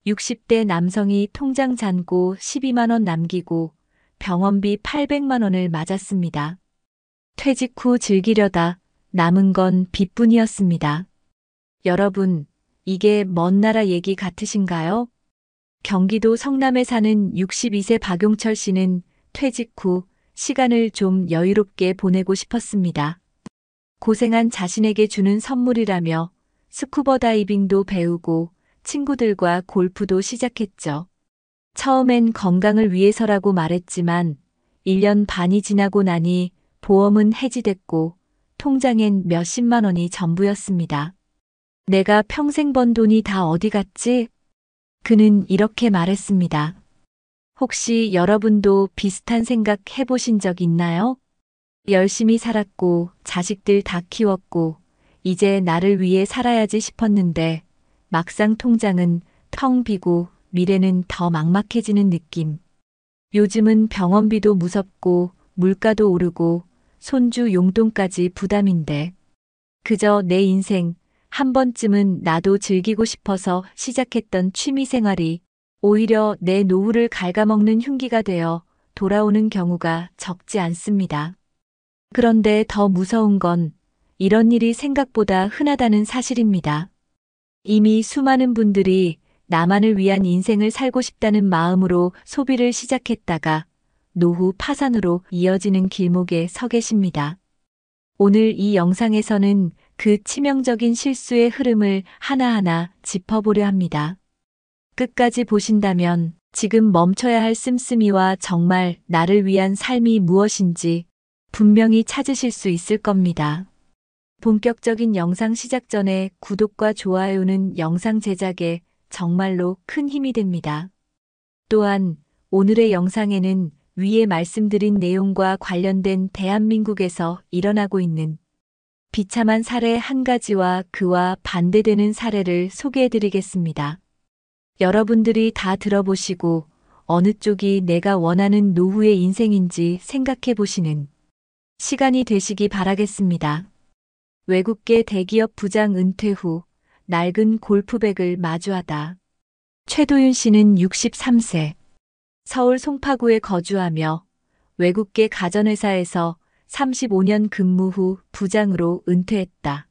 60대 남성이 통장 잔고 12만 원 남기고 병원비 800만 원을 맞았습니다. 퇴직 후 즐기려다 남은 건 빚뿐이었습니다. 여러분, 이게 먼 나라 얘기 같으신가요? 경기도 성남에 사는 62세 박용철 씨는 퇴직 후 시간을 좀 여유롭게 보내고 싶었습니다. 고생한 자신에게 주는 선물이라며 스쿠버 다이빙도 배우고 친구들과 골프도 시작했죠. 처음엔 건강을 위해서라고 말했지만 1년 반이 지나고 나니 보험은 해지됐고 통장엔 몇십만 원이 전부였습니다. 내가 평생 번 돈이 다 어디 갔지? 그는 이렇게 말했습니다. 혹시 여러분도 비슷한 생각 해보신 적 있나요? 열심히 살았고 자식들 다 키웠고 이제 나를 위해 살아야지 싶었는데 막상 통장은 텅 비고 미래는 더 막막해지는 느낌. 요즘은 병원비도 무섭고 물가도 오르고 손주 용돈까지 부담인데 그저 내 인생 한 번쯤은 나도 즐기고 싶어서 시작했던 취미 생활이 오히려 내 노후를 갉아먹는 흉기가 되어 돌아오는 경우가 적지 않습니다. 그런데 더 무서운 건 이런 일이 생각보다 흔하다는 사실입니다. 이미 수많은 분들이 나만을 위한 인생을 살고 싶다는 마음으로 소비를 시작했다가 노후 파산으로 이어지는 길목에 서 계십니다. 오늘 이 영상에서는 그 치명적인 실수의 흐름을 하나하나 짚어보려 합니다. 끝까지 보신다면 지금 멈춰야 할 씀씀이와 정말 나를 위한 삶이 무엇인지 분명히 찾으실 수 있을 겁니다. 본격적인 영상 시작 전에 구독과 좋아요는 영상 제작에 정말로 큰 힘이 됩니다. 또한 오늘의 영상에는 위에 말씀드린 내용과 관련된 대한민국에서 일어나고 있는 비참한 사례 한 가지와 그와 반대되는 사례를 소개해드리겠습니다. 여러분들이 다 들어보시고 어느 쪽이 내가 원하는 노후의 인생인지 생각해 보시는 시간이 되시기 바라겠습니다. 외국계 대기업 부장 은퇴 후 낡은 골프백을 마주하다. 최도윤 씨는 63세. 서울 송파구에 거주하며 외국계 가전회사에서 35년 근무 후 부장으로 은퇴했다.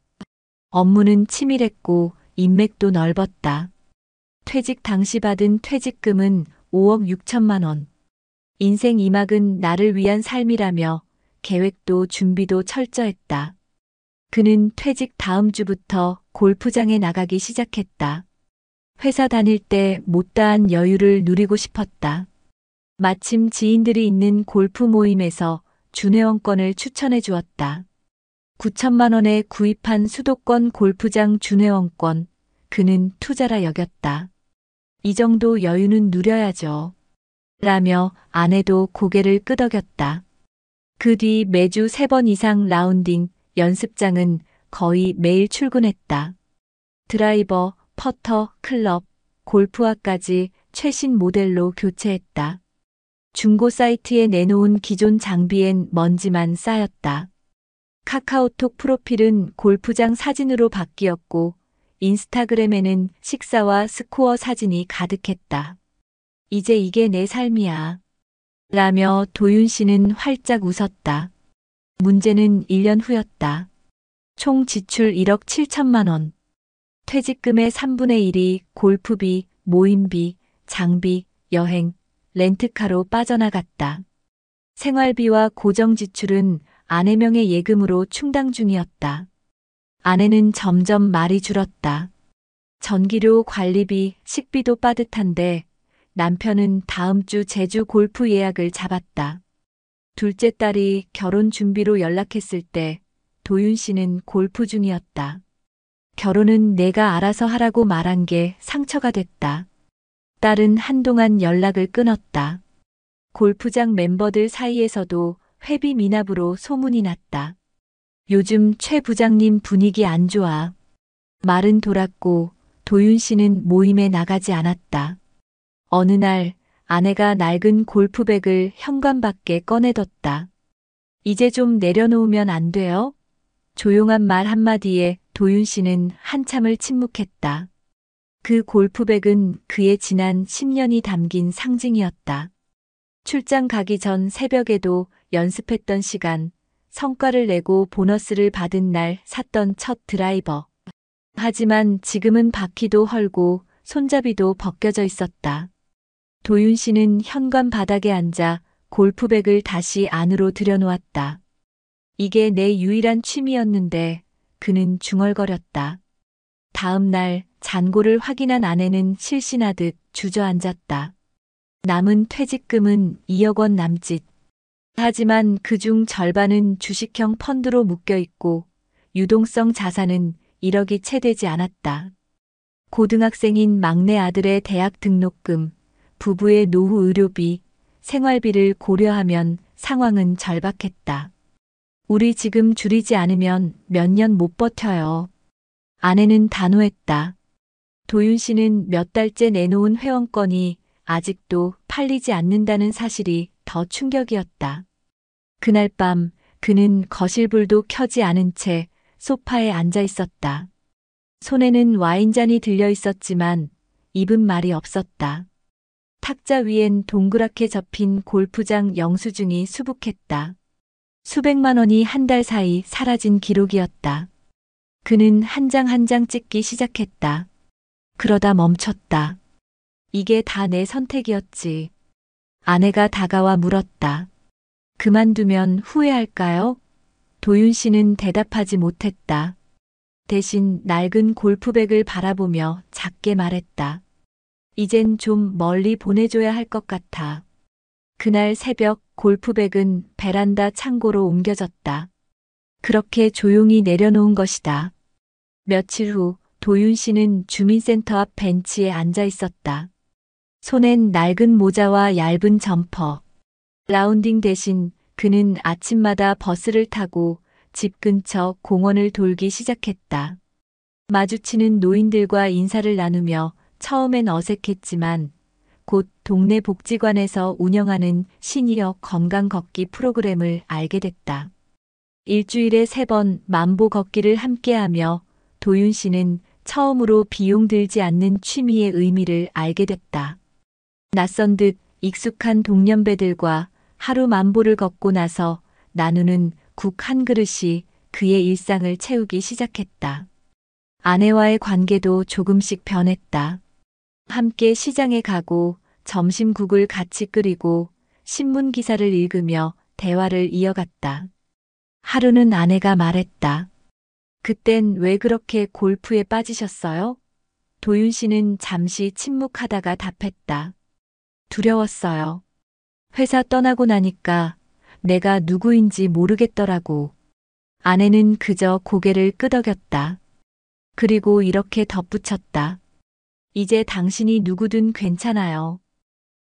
업무는 치밀했고 인맥도 넓었다. 퇴직 당시 받은 퇴직금은 5억 6천만 원. 인생 2막은 나를 위한 삶이라며 계획도 준비도 철저했다. 그는 퇴직 다음 주부터 골프장에 나가기 시작했다. 회사 다닐 때 못다한 여유를 누리고 싶었다. 마침 지인들이 있는 골프 모임에서 준회원권을 추천해 주었다. 9천만 원에 구입한 수도권 골프장 준회원권, 그는 투자라 여겼다. 이 정도 여유는 누려야죠. 라며 아내도 고개를 끄덕였다. 그 뒤 매주 3번 이상 라운딩, 연습장은 거의 매일 출근했다. 드라이버, 퍼터, 클럽, 골프화까지 최신 모델로 교체했다. 중고 사이트에 내놓은 기존 장비엔 먼지만 쌓였다. 카카오톡 프로필은 골프장 사진으로 바뀌었고 인스타그램에는 식사와 스코어 사진이 가득했다. 이제 이게 내 삶이야. 라며 도윤 씨는 활짝 웃었다. 문제는 1년 후였다. 총 지출 1억 7천만 원. 퇴직금의 3분의 1이 골프비, 모임비, 장비, 여행, 렌트카로 빠져나갔다. 생활비와 고정 지출은 아내 명의 예금으로 충당 중이었다. 아내는 점점 말이 줄었다. 전기료 관리비, 식비도 빠듯한데 남편은 다음 주 제주 골프 예약을 잡았다. 둘째 딸이 결혼 준비로 연락했을 때 도윤 씨는 골프 중이었다. 결혼은 내가 알아서 하라고 말한 게 상처가 됐다. 딸은 한동안 연락을 끊었다. 골프장 멤버들 사이에서도 회비 미납으로 소문이 났다. 요즘 최 부장님 분위기 안 좋아. 말은 돌았고 도윤 씨는 모임에 나가지 않았다. 어느 날 아내가 낡은 골프백을 현관 밖에 꺼내뒀다. 이제 좀 내려놓으면 안 돼요? 조용한 말 한마디에 도윤 씨는 한참을 침묵했다. 그 골프백은 그의 지난 10년이 담긴 상징이었다. 출장 가기 전 새벽에도 연습했던 시간, 성과를 내고 보너스를 받은 날 샀던 첫 드라이버. 하지만 지금은 바퀴도 헐고 손잡이도 벗겨져 있었다. 도윤 씨는 현관 바닥에 앉아 골프백을 다시 안으로 들여놓았다. 이게 내 유일한 취미였는데 그는 중얼거렸다. 다음 날 잔고를 확인한 아내는 실신하듯 주저앉았다. 남은 퇴직금은 2억 원 남짓. 하지만 그중 절반은 주식형 펀드로 묶여 있고 유동성 자산은 1억이 채 되지 않았다. 고등학생인 막내 아들의 대학 등록금, 부부의 노후 의료비, 생활비를 고려하면 상황은 절박했다. 우리 지금 줄이지 않으면 몇 년 못 버텨요. 아내는 단호했다. 도윤 씨는 몇 달째 내놓은 회원권이 아직도 팔리지 않는다는 사실이 더 충격이었다. 그날 밤 그는 거실불도 켜지 않은 채 소파에 앉아 있었다. 손에는 와인잔이 들려 있었지만 입은 말이 없었다. 탁자 위엔 동그랗게 접힌 골프장 영수증이 수북했다. 수백만 원이 한 달 사이 사라진 기록이었다. 그는 한 장 한 장 찍기 시작했다. 그러다 멈췄다. 이게 다 내 선택이었지. 아내가 다가와 물었다. 그만두면 후회할까요? 도윤 씨는 대답하지 못했다. 대신 낡은 골프백을 바라보며 작게 말했다. 이젠 좀 멀리 보내줘야 할 것 같아. 그날 새벽 골프백은 베란다 창고로 옮겨졌다. 그렇게 조용히 내려놓은 것이다. 며칠 후 도윤 씨는 주민센터 앞 벤치에 앉아 있었다. 손엔 낡은 모자와 얇은 점퍼. 라운딩 대신 그는 아침마다 버스를 타고 집 근처 공원을 돌기 시작했다. 마주치는 노인들과 인사를 나누며 처음엔 어색했지만 곧 동네 복지관에서 운영하는 시니어 건강 걷기 프로그램을 알게 됐다. 일주일에 3번 만보 걷기를 함께하며 도윤 씨는 처음으로 비용 들지 않는 취미의 의미를 알게 됐다. 낯선 듯 익숙한 동년배들과 하루 만보를 걷고 나서 나누는 국 한 그릇이 그의 일상을 채우기 시작했다. 아내와의 관계도 조금씩 변했다. 함께 시장에 가고 점심국을 같이 끓이고 신문 기사를 읽으며 대화를 이어갔다. 하루는 아내가 말했다. 그땐 왜 그렇게 골프에 빠지셨어요? 도윤 씨는 잠시 침묵하다가 답했다. 두려웠어요. 회사 떠나고 나니까 내가 누구인지 모르겠더라고. 아내는 그저 고개를 끄덕였다. 그리고 이렇게 덧붙였다. 이제 당신이 누구든 괜찮아요.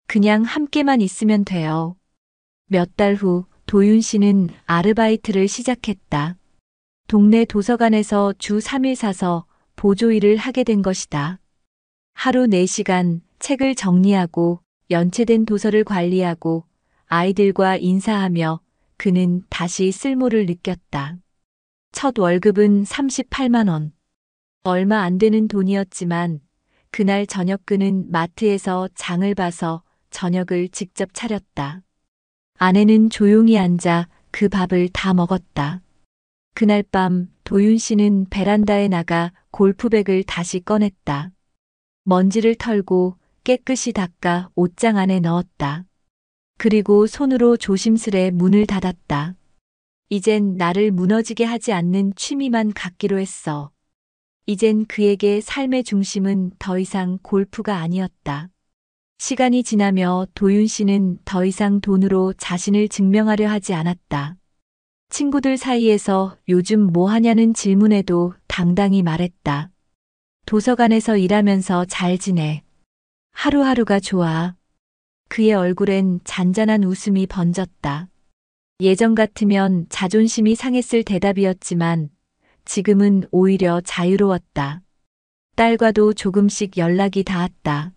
그냥 함께만 있으면 돼요. 몇 달 후 도윤 씨는 아르바이트를 시작했다. 동네 도서관에서 주 3일 사서 보조일을 하게 된 것이다. 하루 4시간 책을 정리하고 연체된 도서를 관리하고 아이들과 인사하며 그는 다시 쓸모를 느꼈다. 첫 월급은 38만 원. 얼마 안 되는 돈이었지만 그날 저녁 그는 마트에서 장을 봐서 저녁을 직접 차렸다. 아내는 조용히 앉아 그 밥을 다 먹었다. 그날 밤 도윤 씨는 베란다에 나가 골프백을 다시 꺼냈다. 먼지를 털고 깨끗이 닦아 옷장 안에 넣었다. 그리고 손으로 조심스레 문을 닫았다. 이젠 나를 무너지게 하지 않는 취미만 갖기로 했어. 이젠 그에게 삶의 중심은 더 이상 골프가 아니었다. 시간이 지나며 도윤 씨는 더 이상 돈으로 자신을 증명하려 하지 않았다. 친구들 사이에서 요즘 뭐 하냐는 질문에도 당당히 말했다. 도서관에서 일하면서 잘 지내. 하루하루가 좋아. 그의 얼굴엔 잔잔한 웃음이 번졌다. 예전 같으면 자존심이 상했을 대답이었지만 지금은 오히려 자유로웠다. 딸과도 조금씩 연락이 닿았다.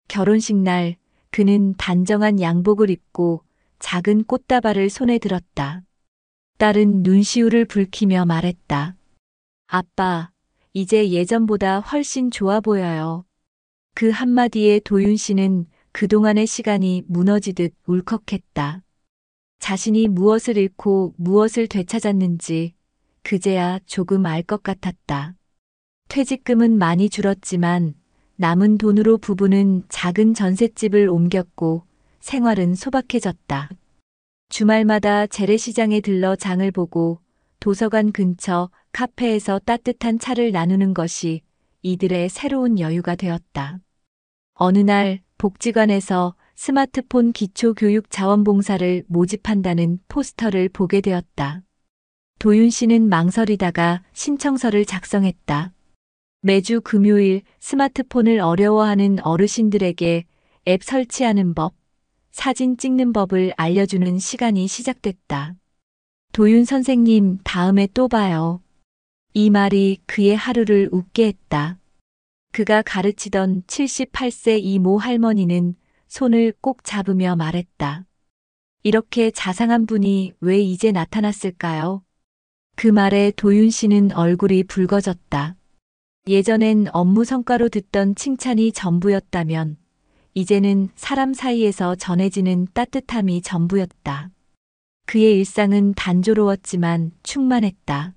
결혼식 날 그는 단정한 양복을 입고 작은 꽃다발을 손에 들었다. 딸은 눈시울을 붉히며 말했다. 아빠, 이제 예전보다 훨씬 좋아 보여요. 그 한마디에 도윤 씨는 그동안의 시간이 무너지듯 울컥했다. 자신이 무엇을 잃고 무엇을 되찾았는지 그제야 조금 알 것 같았다. 퇴직금은 많이 줄었지만 남은 돈으로 부부는 작은 전셋집을 옮겼고 생활은 소박해졌다. 주말마다 재래시장에 들러 장을 보고 도서관 근처 카페에서 따뜻한 차를 나누는 것이 이들의 새로운 여유가 되었다. 어느 날 복지관에서 스마트폰 기초교육 자원봉사를 모집한다는 포스터를 보게 되었다. 도윤 씨는 망설이다가 신청서를 작성했다. 매주 금요일 스마트폰을 어려워하는 어르신들에게 앱 설치하는 법, 사진 찍는 법을 알려주는 시간이 시작됐다. 도윤 선생님, 다음에 또 봐요. 이 말이 그의 하루를 웃게 했다. 그가 가르치던 78세 이모 할머니는 손을 꼭 잡으며 말했다. 이렇게 자상한 분이 왜 이제 나타났을까요? 그 말에 도윤 씨는 얼굴이 붉어졌다. 예전엔 업무 성과로 듣던 칭찬이 전부였다면 이제는 사람 사이에서 전해지는 따뜻함이 전부였다. 그의 일상은 단조로웠지만 충만했다.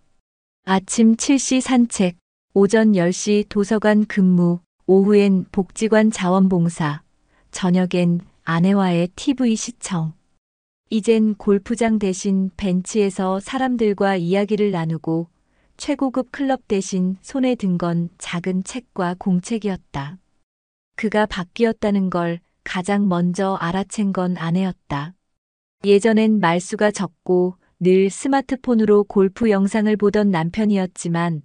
아침 7시 산책, 오전 10시 도서관 근무, 오후엔 복지관 자원봉사, 저녁엔 아내와의 TV 시청. 이젠 골프장 대신 벤치에서 사람들과 이야기를 나누고 최고급 클럽 대신 손에 든 건 작은 책과 공책이었다. 그가 바뀌었다는 걸 가장 먼저 알아챈 건 아내였다. 예전엔 말수가 적고 늘 스마트폰으로 골프 영상을 보던 남편이었지만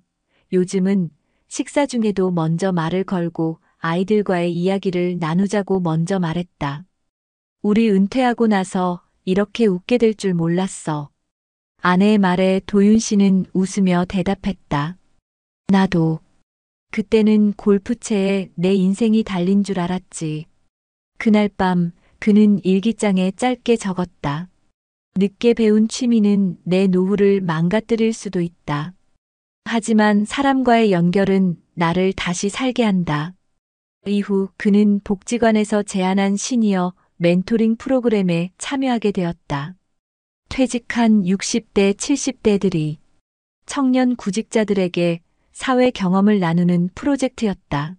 요즘은 식사 중에도 먼저 말을 걸고 아이들과의 이야기를 나누자고 먼저 말했다. 우리 은퇴하고 나서 이렇게 웃게 될 줄 몰랐어. 아내의 말에 도윤 씨는 웃으며 대답했다. 나도. 그때는 골프채에 내 인생이 달린 줄 알았지. 그날 밤 그는 일기장에 짧게 적었다. 늦게 배운 취미는 내 노후를 망가뜨릴 수도 있다. 하지만 사람과의 연결은 나를 다시 살게 한다. 이후 그는 복지관에서 제안한 시니어 멘토링 프로그램에 참여하게 되었다. 퇴직한 60대, 70대들이 청년 구직자들에게 사회 경험을 나누는 프로젝트였다.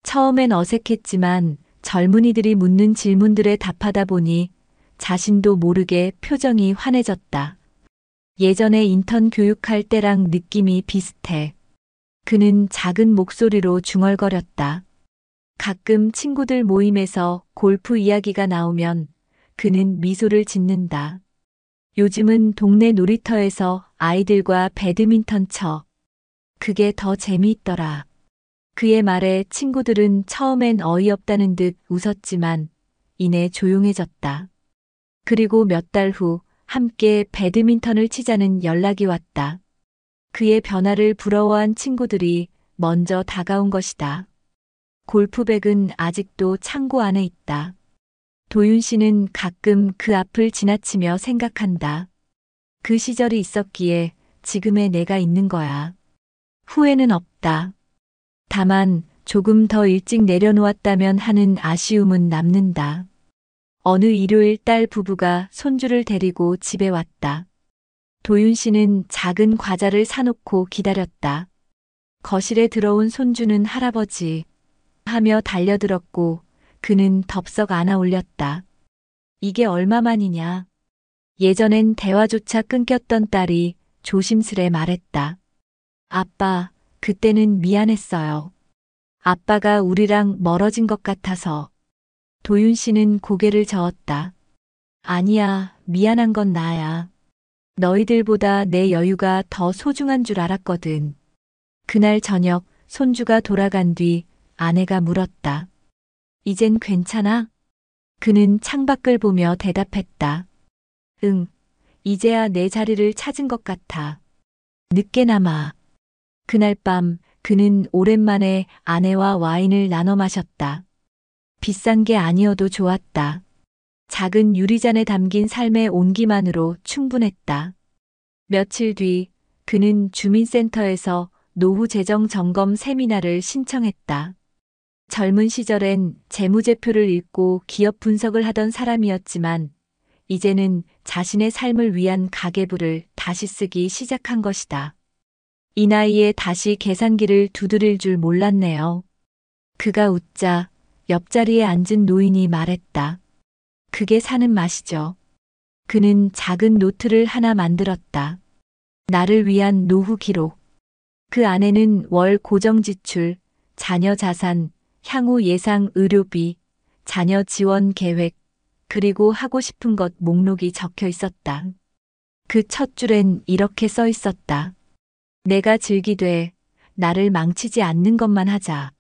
처음엔 어색했지만 젊은이들이 묻는 질문들에 답하다 보니 자신도 모르게 표정이 환해졌다. 예전에 인턴 교육할 때랑 느낌이 비슷해. 그는 작은 목소리로 중얼거렸다. 가끔 친구들 모임에서 골프 이야기가 나오면 그는 미소를 짓는다. 요즘은 동네 놀이터에서 아이들과 배드민턴 쳐. 그게 더 재미있더라. 그의 말에 친구들은 처음엔 어이없다는 듯 웃었지만 이내 조용해졌다. 그리고 몇 달 후 함께 배드민턴을 치자는 연락이 왔다. 그의 변화를 부러워한 친구들이 먼저 다가온 것이다. 골프백은 아직도 창고 안에 있다. 도윤 씨는 가끔 그 앞을 지나치며 생각한다. 그 시절이 있었기에 지금의 내가 있는 거야. 후회는 없다. 다만 조금 더 일찍 내려놓았다면 하는 아쉬움은 남는다. 어느 일요일 딸 부부가 손주를 데리고 집에 왔다. 도윤 씨는 작은 과자를 사놓고 기다렸다. 거실에 들어온 손주는 할아버지 하며 달려들었고 그는 덥석 안아 올렸다. 이게 얼마만이냐? 예전엔 대화조차 끊겼던 딸이 조심스레 말했다. 아빠, 그때는 미안했어요. 아빠가 우리랑 멀어진 것 같아서. 도윤 씨는 고개를 저었다. 아니야, 미안한 건 나야. 너희들보다 내 여유가 더 소중한 줄 알았거든. 그날 저녁 손주가 돌아간 뒤 아내가 물었다. 이젠 괜찮아? 그는 창밖을 보며 대답했다. 응, 이제야 내 자리를 찾은 것 같아. 늦게나마. 그날 밤 그는 오랜만에 아내와 와인을 나눠 마셨다. 비싼 게 아니어도 좋았다. 작은 유리잔에 담긴 삶의 온기만으로 충분했다. 며칠 뒤 그는 주민센터에서 노후 재정 점검 세미나를 신청했다. 젊은 시절엔 재무제표를 읽고 기업 분석을 하던 사람이었지만 이제는 자신의 삶을 위한 가계부를 다시 쓰기 시작한 것이다. 이 나이에 다시 계산기를 두드릴 줄 몰랐네요. 그가 웃자 옆자리에 앉은 노인이 말했다. 그게 사는 맛이죠. 그는 작은 노트를 하나 만들었다. 나를 위한 노후 기록. 그 안에는 월 고정 지출, 자녀 자산, 향후 예상 의료비, 자녀 지원 계획, 그리고 하고 싶은 것 목록이 적혀 있었다. 그 첫 줄엔 이렇게 써 있었다. 내가 즐기되 나를 망치지 않는 것만 하자.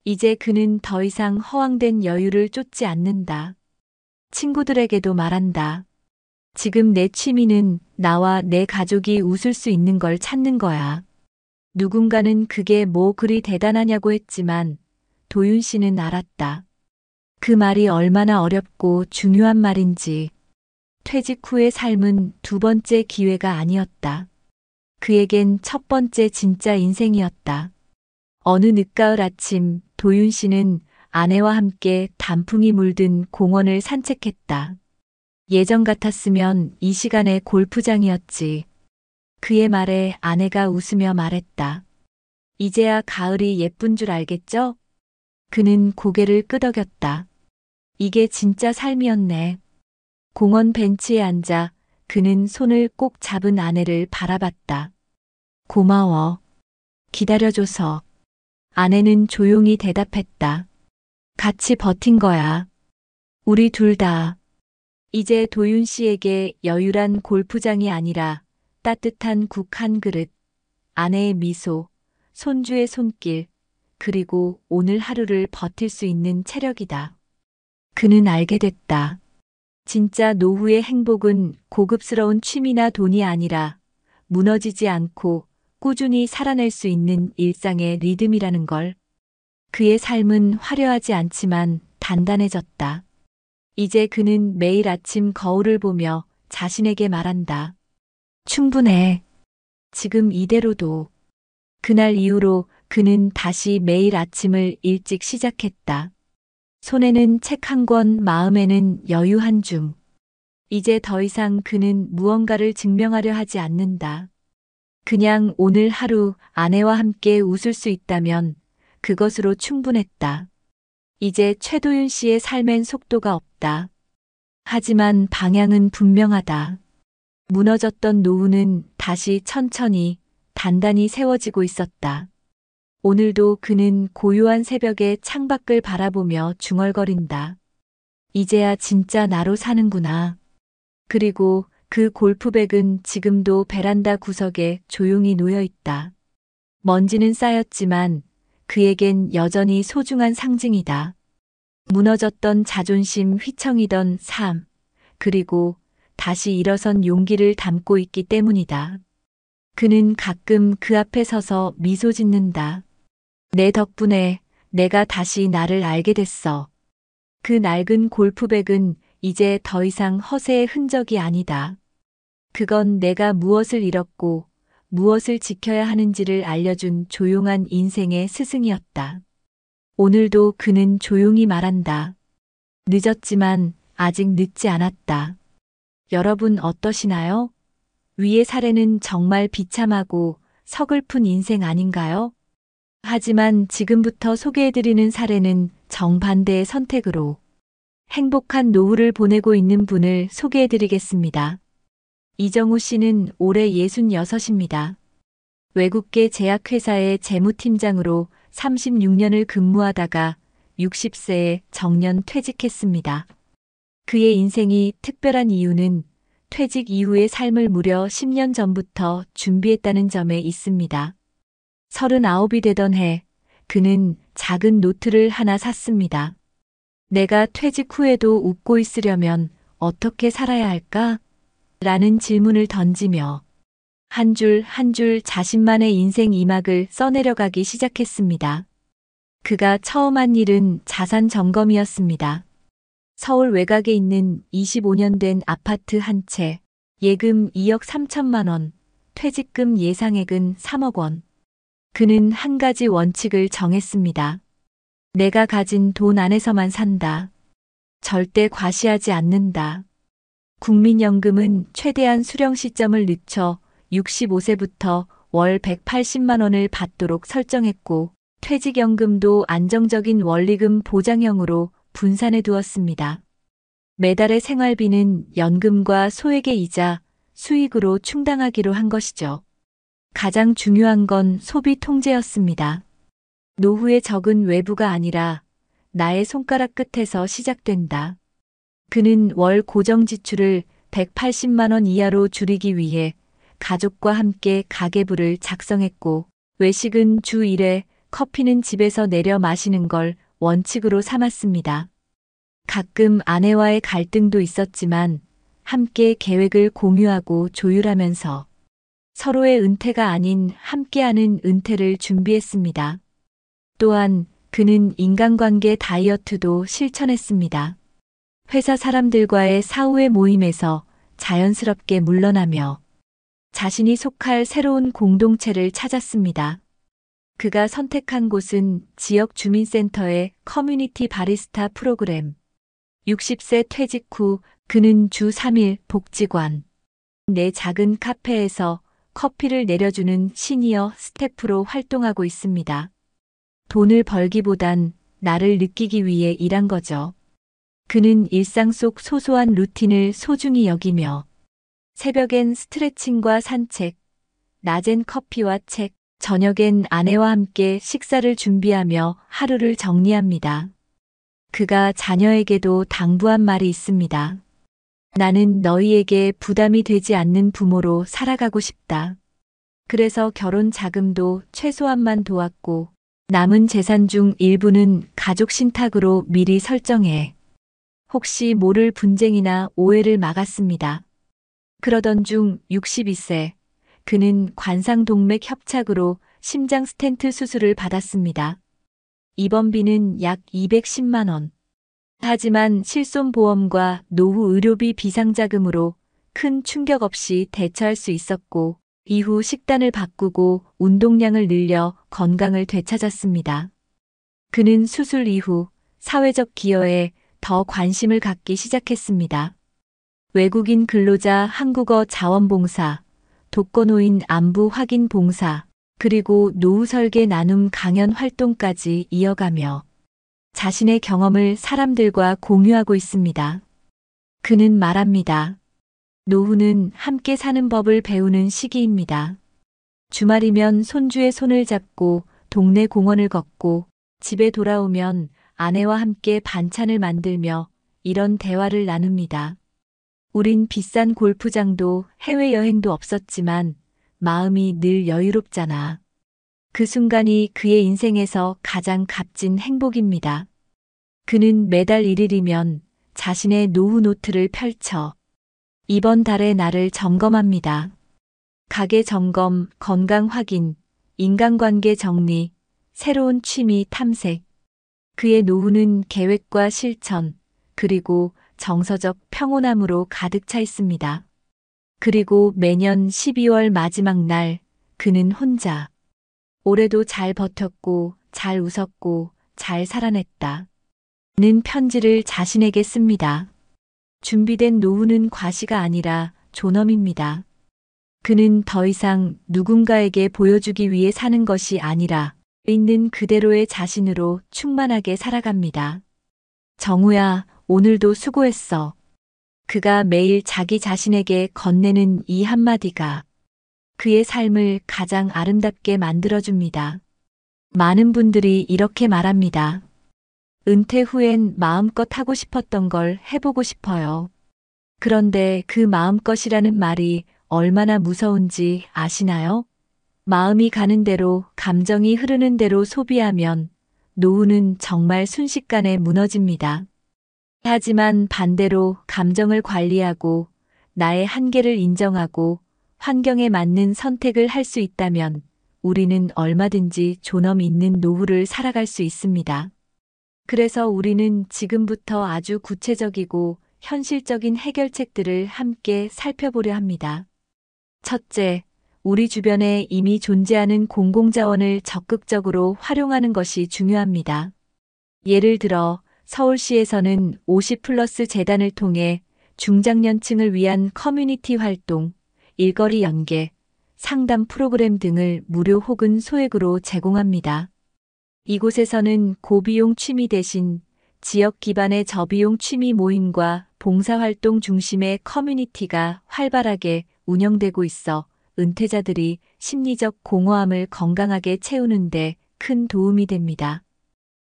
이제 그는 더 이상 허황된 여유를 쫓지 않는다. 친구들에게도 말한다. 지금 내 취미는 나와 내 가족이 웃을 수 있는 걸 찾는 거야. 누군가는 그게 뭐 그리 대단하냐고 했지만 도윤 씨는 알았다. 그 말이 얼마나 어렵고 중요한 말인지. 퇴직 후의 삶은 두 번째 기회가 아니었다. 그에겐 첫 번째 진짜 인생이었다. 어느 늦가을 아침 도윤 씨는 아내와 함께 단풍이 물든 공원을 산책했다. 예전 같았으면 이 시간에 골프장이었지. 그의 말에 아내가 웃으며 말했다. 이제야 가을이 예쁜 줄 알겠죠? 그는 고개를 끄덕였다. 이게 진짜 삶이었네. 공원 벤치에 앉아 그는 손을 꼭 잡은 아내를 바라봤다. 고마워. 기다려줘서. 아내는 조용히 대답했다. 같이 버틴 거야. 우리 둘 다. 이제 도윤 씨에게 여유란 골프장이 아니라 따뜻한 국 한 그릇, 아내의 미소, 손주의 손길, 그리고 오늘 하루를 버틸 수 있는 체력이다. 그는 알게 됐다. 진짜 노후의 행복은 고급스러운 취미나 돈이 아니라 무너지지 않고 꾸준히 살아낼 수 있는 일상의 리듬이라는 걸. 그의 삶은 화려하지 않지만 단단해졌다. 이제 그는 매일 아침 거울을 보며 자신에게 말한다. 충분해. 지금 이대로도. 그날 이후로 그는 다시 매일 아침을 일찍 시작했다. 손에는 책 한 권, 마음에는 여유 한 줌. 이제 더 이상 그는 무언가를 증명하려 하지 않는다. 그냥 오늘 하루 아내와 함께 웃을 수 있다면 그것으로 충분했다. 이제 최도윤 씨의 삶엔 속도가 없다. 하지만 방향은 분명하다. 무너졌던 노후는 다시 천천히 단단히 세워지고 있었다. 오늘도 그는 고요한 새벽에 창밖을 바라보며 중얼거린다. 이제야 진짜 나로 사는구나. 그리고 그 골프백은 지금도 베란다 구석에 조용히 놓여 있다. 먼지는 쌓였지만 그에겐 여전히 소중한 상징이다. 무너졌던 자존심, 휘청이던 삶, 그리고 다시 일어선 용기를 담고 있기 때문이다. 그는 가끔 그 앞에 서서 미소 짓는다. 내 덕분에 내가 다시 나를 알게 됐어. 그 낡은 골프백은 이제 더 이상 허세의 흔적이 아니다. 그건 내가 무엇을 잃었고 무엇을 지켜야 하는지를 알려준 조용한 인생의 스승이었다. 오늘도 그는 조용히 말한다. 늦었지만 아직 늦지 않았다. 여러분 어떠시나요? 위의 사례는 정말 비참하고 서글픈 인생 아닌가요? 하지만 지금부터 소개해드리는 사례는 정반대의 선택으로 행복한 노후를 보내고 있는 분을 소개해드리겠습니다. 이정우 씨는 올해 66입니다. 외국계 제약회사의 재무팀장으로 36년을 근무하다가 60세에 정년 퇴직했습니다. 그의 인생이 특별한 이유는 퇴직 이후의 삶을 무려 10년 전부터 준비했다는 점에 있습니다. 39이 되던 해, 그는 작은 노트를 하나 샀습니다. 내가 퇴직 후에도 웃고 있으려면 어떻게 살아야 할까? 라는 질문을 던지며 한 줄 한 줄 자신만의 인생 이막을 써내려가기 시작했습니다. 그가 처음 한 일은 자산 점검이었습니다. 서울 외곽에 있는 25년 된 아파트 한 채, 예금 2억 3천만 원, 퇴직금 예상액은 3억 원. 그는 한 가지 원칙을 정했습니다. 내가 가진 돈 안에서만 산다. 절대 과시하지 않는다. 국민연금은 최대한 수령 시점을 늦춰 65세부터 월 180만 원을 받도록 설정했고, 퇴직연금도 안정적인 원리금 보장형으로 분산해 두었습니다. 매달의 생활비는 연금과 소액의 이자, 수익으로 충당하기로 한 것이죠. 가장 중요한 건 소비 통제였습니다. 노후의 적은 외부가 아니라 나의 손가락 끝에서 시작된다. 그는 월 고정 지출을 180만 원 이하로 줄이기 위해 가족과 함께 가계부를 작성했고, 외식은 주 1회, 커피는 집에서 내려 마시는 걸 원칙으로 삼았습니다. 가끔 아내와의 갈등도 있었지만 함께 계획을 공유하고 조율하면서 서로의 은퇴가 아닌 함께하는 은퇴를 준비했습니다. 또한 그는 인간관계 다이어트도 실천했습니다. 회사 사람들과의 사후의 모임에서 자연스럽게 물러나며 자신이 속할 새로운 공동체를 찾았습니다. 그가 선택한 곳은 지역 주민센터의 커뮤니티 바리스타 프로그램. 60세 퇴직 후 그는 주 3일 복지관 내 작은 카페에서 커피를 내려주는 시니어 스태프로 활동하고 있습니다. 돈을 벌기보단 나를 느끼기 위해 일한 거죠. 그는 일상 속 소소한 루틴을 소중히 여기며 새벽엔 스트레칭과 산책, 낮엔 커피와 책, 저녁엔 아내와 함께 식사를 준비하며 하루를 정리합니다. 그가 자녀에게도 당부한 말이 있습니다. 나는 너희에게 부담이 되지 않는 부모로 살아가고 싶다. 그래서 결혼 자금도 최소한만 도왔고, 남은 재산 중 일부는 가족 신탁으로 미리 설정해 혹시 모를 분쟁이나 오해를 막았습니다. 그러던 중 62세, 그는 관상동맥 협착으로 심장 스텐트 수술을 받았습니다. 입원비는 약 210만 원. 하지만 실손보험과 노후 의료비 비상자금으로 큰 충격 없이 대처할 수 있었고, 이후 식단을 바꾸고 운동량을 늘려 건강을 되찾았습니다. 그는 수술 이후 사회적 기여에 더 관심을 갖기 시작했습니다. 외국인 근로자 한국어 자원봉사, 독거노인 안부 확인 봉사, 그리고 노후 설계 나눔 강연 활동까지 이어가며 자신의 경험을 사람들과 공유하고 있습니다. 그는 말합니다. 노후는 함께 사는 법을 배우는 시기입니다. 주말이면 손주의 손을 잡고 동네 공원을 걷고 집에 돌아오면 아내와 함께 반찬을 만들며 이런 대화를 나눕니다. 우린 비싼 골프장도 해외여행도 없었지만 마음이 늘 여유롭잖아. 그 순간이 그의 인생에서 가장 값진 행복입니다. 그는 매달 1일이면 자신의 노후 노트를 펼쳐 이번 달의 나를 점검합니다. 가계 점검, 건강 확인, 인간관계 정리, 새로운 취미 탐색. 그의 노후는 계획과 실천, 그리고 정서적 평온함으로 가득 차 있습니다. 그리고 매년 12월 마지막 날, 그는 혼자 올해도 잘 버텼고, 잘 웃었고, 잘 살아냈다. 는 편지를 자신에게 씁니다. 준비된 노후는 과시가 아니라 존엄입니다. 그는 더 이상 누군가에게 보여주기 위해 사는 것이 아니라 있는 그대로의 자신으로 충만하게 살아갑니다. 정우야, 오늘도 수고했어. 그가 매일 자기 자신에게 건네는 이 한마디가 그의 삶을 가장 아름답게 만들어줍니다. 많은 분들이 이렇게 말합니다. 은퇴 후엔 마음껏 하고 싶었던 걸 해보고 싶어요. 그런데 그 마음껏이라는 말이 얼마나 무서운지 아시나요? 마음이 가는 대로, 감정이 흐르는 대로 소비하면 노후는 정말 순식간에 무너집니다. 하지만 반대로 감정을 관리하고 나의 한계를 인정하고 환경에 맞는 선택을 할 수 있다면 우리는 얼마든지 존엄 있는 노후를 살아갈 수 있습니다. 그래서 우리는 지금부터 아주 구체적이고 현실적인 해결책들을 함께 살펴보려 합니다. 첫째, 우리 주변에 이미 존재하는 공공자원을 적극적으로 활용하는 것이 중요합니다. 예를 들어 서울시에서는 50플러스 재단을 통해 중장년층을 위한 커뮤니티 활동, 일거리 연계, 상담 프로그램 등을 무료 혹은 소액으로 제공합니다. 이곳에서는 고비용 취미 대신 지역 기반의 저비용 취미 모임과 봉사활동 중심의 커뮤니티가 활발하게 운영되고 있어 은퇴자들이 심리적 공허함을 건강하게 채우는 데 큰 도움이 됩니다.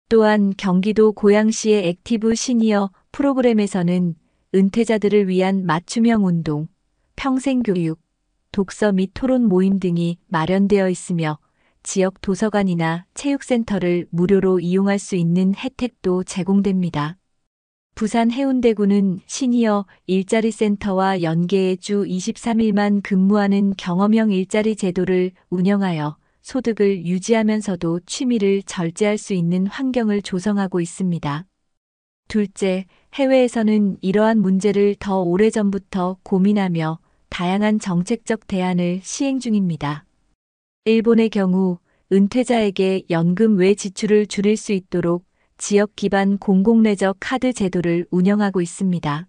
또한 경기도 고양시의 액티브 시니어 프로그램에서는 은퇴자들을 위한 맞춤형 운동, 평생교육, 독서 및 토론 모임 등이 마련되어 있으며 지역 도서관이나 체육센터를 무료로 이용할 수 있는 혜택도 제공됩니다. 부산 해운대구는 시니어 일자리 센터와 연계해 주 23일만 근무하는 경험형 일자리 제도를 운영하여 소득을 유지하면서도 취미를 절제할 수 있는 환경을 조성하고 있습니다. 둘째, 해외에서는 이러한 문제를 더 오래전부터 고민하며 다양한 정책적 대안을 시행 중입니다. 일본의 경우 은퇴자에게 연금 외 지출을 줄일 수 있도록 지역 기반 공공레저 카드 제도를 운영하고 있습니다.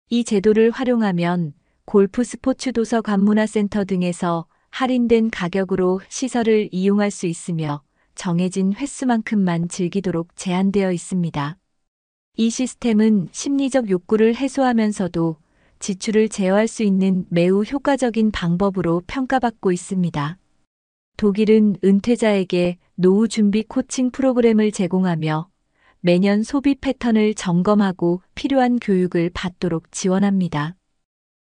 이 제도를 활용하면 골프 스포츠 도서 관문화센터 등에서 할인된 가격으로 시설을 이용할 수 있으며 정해진 횟수만큼만 즐기도록 제한되어 있습니다. 이 시스템은 심리적 욕구를 해소하면서도 지출을 제어할 수 있는 매우 효과적인 방법으로 평가받고 있습니다. 독일은 은퇴자에게 노후 준비 코칭 프로그램을 제공하며 매년 소비 패턴을 점검하고 필요한 교육을 받도록 지원합니다.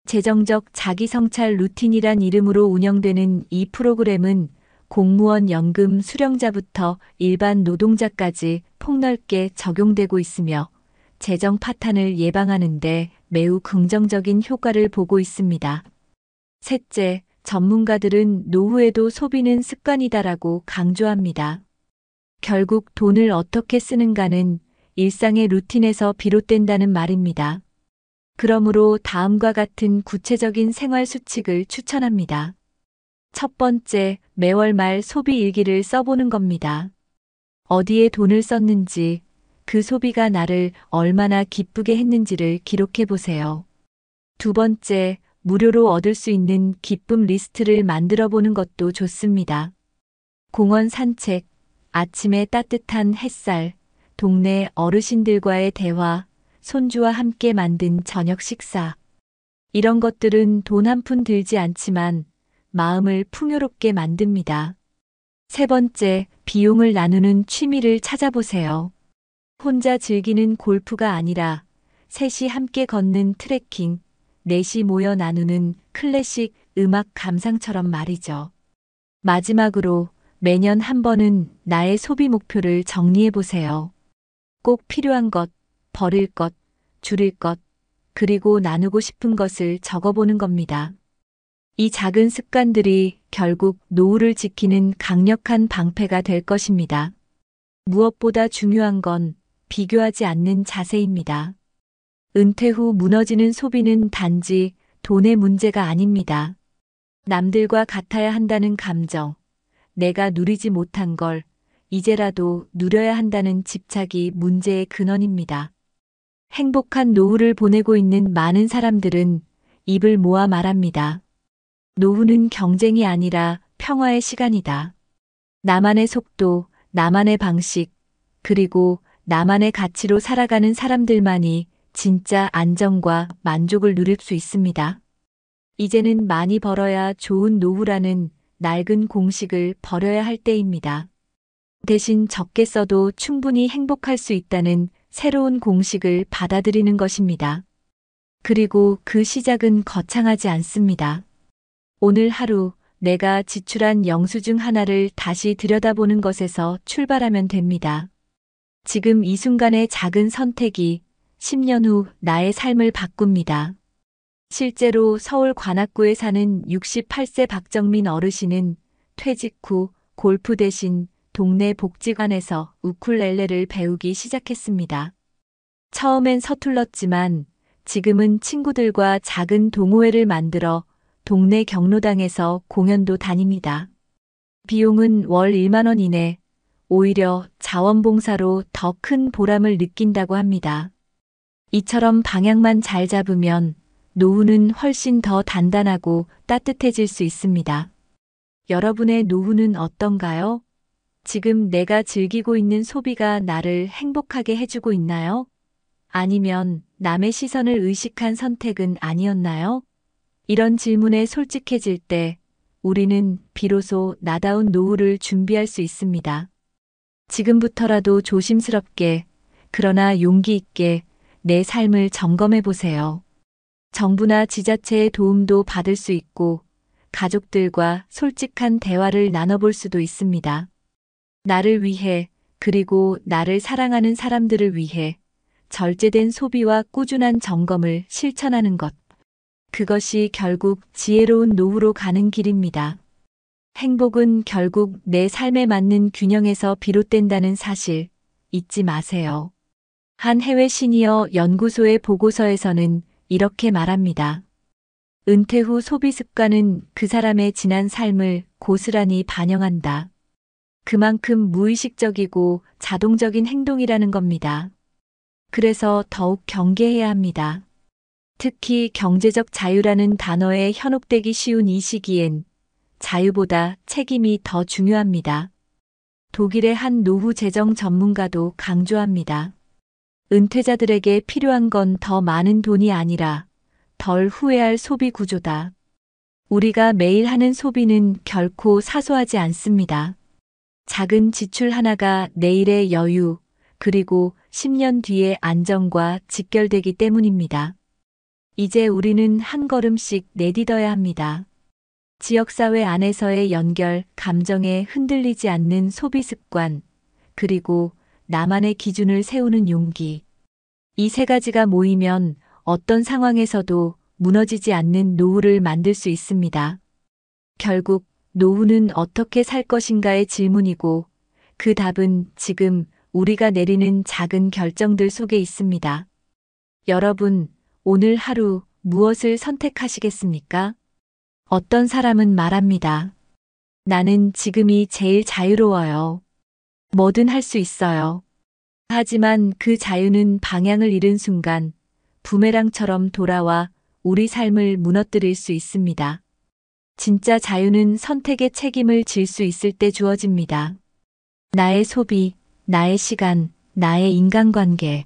재정적 자기 성찰 루틴이란 이름으로 운영되는 이 프로그램은 공무원 연금 수령자부터 일반 노동자까지 폭넓게 적용되고 있으며 재정 파탄을 예방하는 데 매우 긍정적인 효과를 보고 있습니다. 셋째, 전문가들은 노후에도 소비는 습관이다라고 강조합니다. 결국 돈을 어떻게 쓰는가는 일상의 루틴에서 비롯된다는 말입니다. 그러므로 다음과 같은 구체적인 생활 수칙을 추천합니다. 첫 번째, 매월 말 소비 일기를 써보는 겁니다. 어디에 돈을 썼는지, 그 소비가 나를 얼마나 기쁘게 했는지를 기록해 보세요. 두 번째, 무료로 얻을 수 있는 기쁨 리스트를 만들어 보는 것도 좋습니다. 공원 산책, 아침의 따뜻한 햇살, 동네 어르신들과의 대화, 손주와 함께 만든 저녁 식사. 이런 것들은 돈 한 푼 들지 않지만 마음을 풍요롭게 만듭니다. 세 번째, 비용을 나누는 취미를 찾아보세요. 혼자 즐기는 골프가 아니라 셋이 함께 걷는 트레킹, 넷이 모여 나누는 클래식 음악 감상처럼 말이죠. 마지막으로 매년 한 번은 나의 소비 목표를 정리해 보세요. 꼭 필요한 것, 버릴 것, 줄일 것, 그리고 나누고 싶은 것을 적어보는 겁니다. 이 작은 습관들이 결국 노후를 지키는 강력한 방패가 될 것입니다. 무엇보다 중요한 건 비교하지 않는 자세입니다. 은퇴 후 무너지는 소비는 단지 돈의 문제가 아닙니다. 남들과 같아야 한다는 감정, 내가 누리지 못한 걸 이제라도 누려야 한다는 집착이 문제의 근원입니다. 행복한 노후를 보내고 있는 많은 사람들은 입을 모아 말합니다. 노후는 경쟁이 아니라 평화의 시간이다. 나만의 속도, 나만의 방식, 그리고 나만의 가치로 살아가는 사람들만이 진짜 안정과 만족을 누릴 수 있습니다. 이제는 많이 벌어야 좋은 노후라는 낡은 공식을 버려야 할 때입니다. 대신 적게 써도 충분히 행복할 수 있다는 새로운 공식을 받아들이는 것입니다. 그리고 그 시작은 거창하지 않습니다. 오늘 하루 내가 지출한 영수증 하나를 다시 들여다보는 것에서 출발하면 됩니다. 지금 이 순간의 작은 선택이 10년 후 나의 삶을 바꿉니다. 실제로 서울 관악구에 사는 68세 박정민 어르신은 퇴직 후 골프 대신 동네 복지관에서 우쿨렐레를 배우기 시작했습니다. 처음엔 서툴렀지만 지금은 친구들과 작은 동호회를 만들어 동네 경로당에서 공연도 다닙니다. 비용은 월 1만 원 이내, 오히려 자원봉사로 더 큰 보람을 느낀다고 합니다. 이처럼 방향만 잘 잡으면 노후는 훨씬 더 단단하고 따뜻해질 수 있습니다. 여러분의 노후는 어떤가요? 지금 내가 즐기고 있는 소비가 나를 행복하게 해주고 있나요? 아니면 남의 시선을 의식한 선택은 아니었나요? 이런 질문에 솔직해질 때 우리는 비로소 나다운 노후를 준비할 수 있습니다. 지금부터라도 조심스럽게, 그러나 용기 있게 내 삶을 점검해 보세요. 정부나 지자체의 도움도 받을 수 있고, 가족들과 솔직한 대화를 나눠볼 수도 있습니다. 나를 위해, 그리고 나를 사랑하는 사람들을 위해 절제된 소비와 꾸준한 점검을 실천하는 것. 그것이 결국 지혜로운 노후로 가는 길입니다. 행복은 결국 내 삶에 맞는 균형에서 비롯된다는 사실 잊지 마세요. 한 해외 시니어 연구소의 보고서에서는 이렇게 말합니다. 은퇴 후 소비 습관은 그 사람의 지난 삶을 고스란히 반영한다. 그만큼 무의식적이고 자동적인 행동이라는 겁니다. 그래서 더욱 경계해야 합니다. 특히 경제적 자유라는 단어에 현혹되기 쉬운 이 시기엔 자유보다 책임이 더 중요합니다. 독일의 한 노후 재정 전문가도 강조합니다. 은퇴자들에게 필요한 건 더 많은 돈이 아니라 덜 후회할 소비 구조다. 우리가 매일 하는 소비는 결코 사소하지 않습니다. 작은 지출 하나가 내일의 여유, 그리고 10년 뒤의 안정과 직결되기 때문입니다. 이제 우리는 한 걸음씩 내딛어야 합니다. 지역사회 안에서의 연결, 감정에 흔들리지 않는 소비 습관, 그리고 나만의 기준을 세우는 용기. 이 세 가지가 모이면 어떤 상황에서도 무너지지 않는 노후를 만들 수 있습니다. 결국 노후는 어떻게 살 것인가의 질문이고, 그 답은 지금 우리가 내리는 작은 결정들 속에 있습니다. 여러분, 오늘 하루 무엇을 선택하시겠습니까? 어떤 사람은 말합니다. 나는 지금이 제일 자유로워요. 뭐든 할 수 있어요. 하지만 그 자유는 방향을 잃은 순간 부메랑처럼 돌아와 우리 삶을 무너뜨릴 수 있습니다. 진짜 자유는 선택의 책임을 질 수 있을 때 주어집니다. 나의 소비, 나의 시간, 나의 인간관계.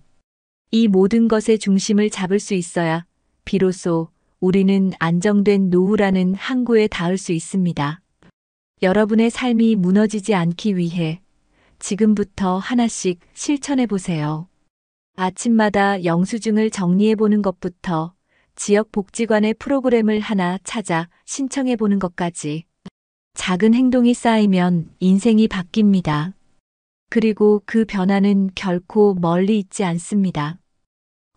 이 모든 것의 중심을 잡을 수 있어야 비로소 우리는 안정된 노후라는 항구에 닿을 수 있습니다. 여러분의 삶이 무너지지 않기 위해 지금부터 하나씩 실천해 보세요. 아침마다 영수증을 정리해 보는 것부터 지역 복지관의 프로그램을 하나 찾아 신청해 보는 것까지 작은 행동이 쌓이면 인생이 바뀝니다. 그리고 그 변화는 결코 멀리 있지 않습니다.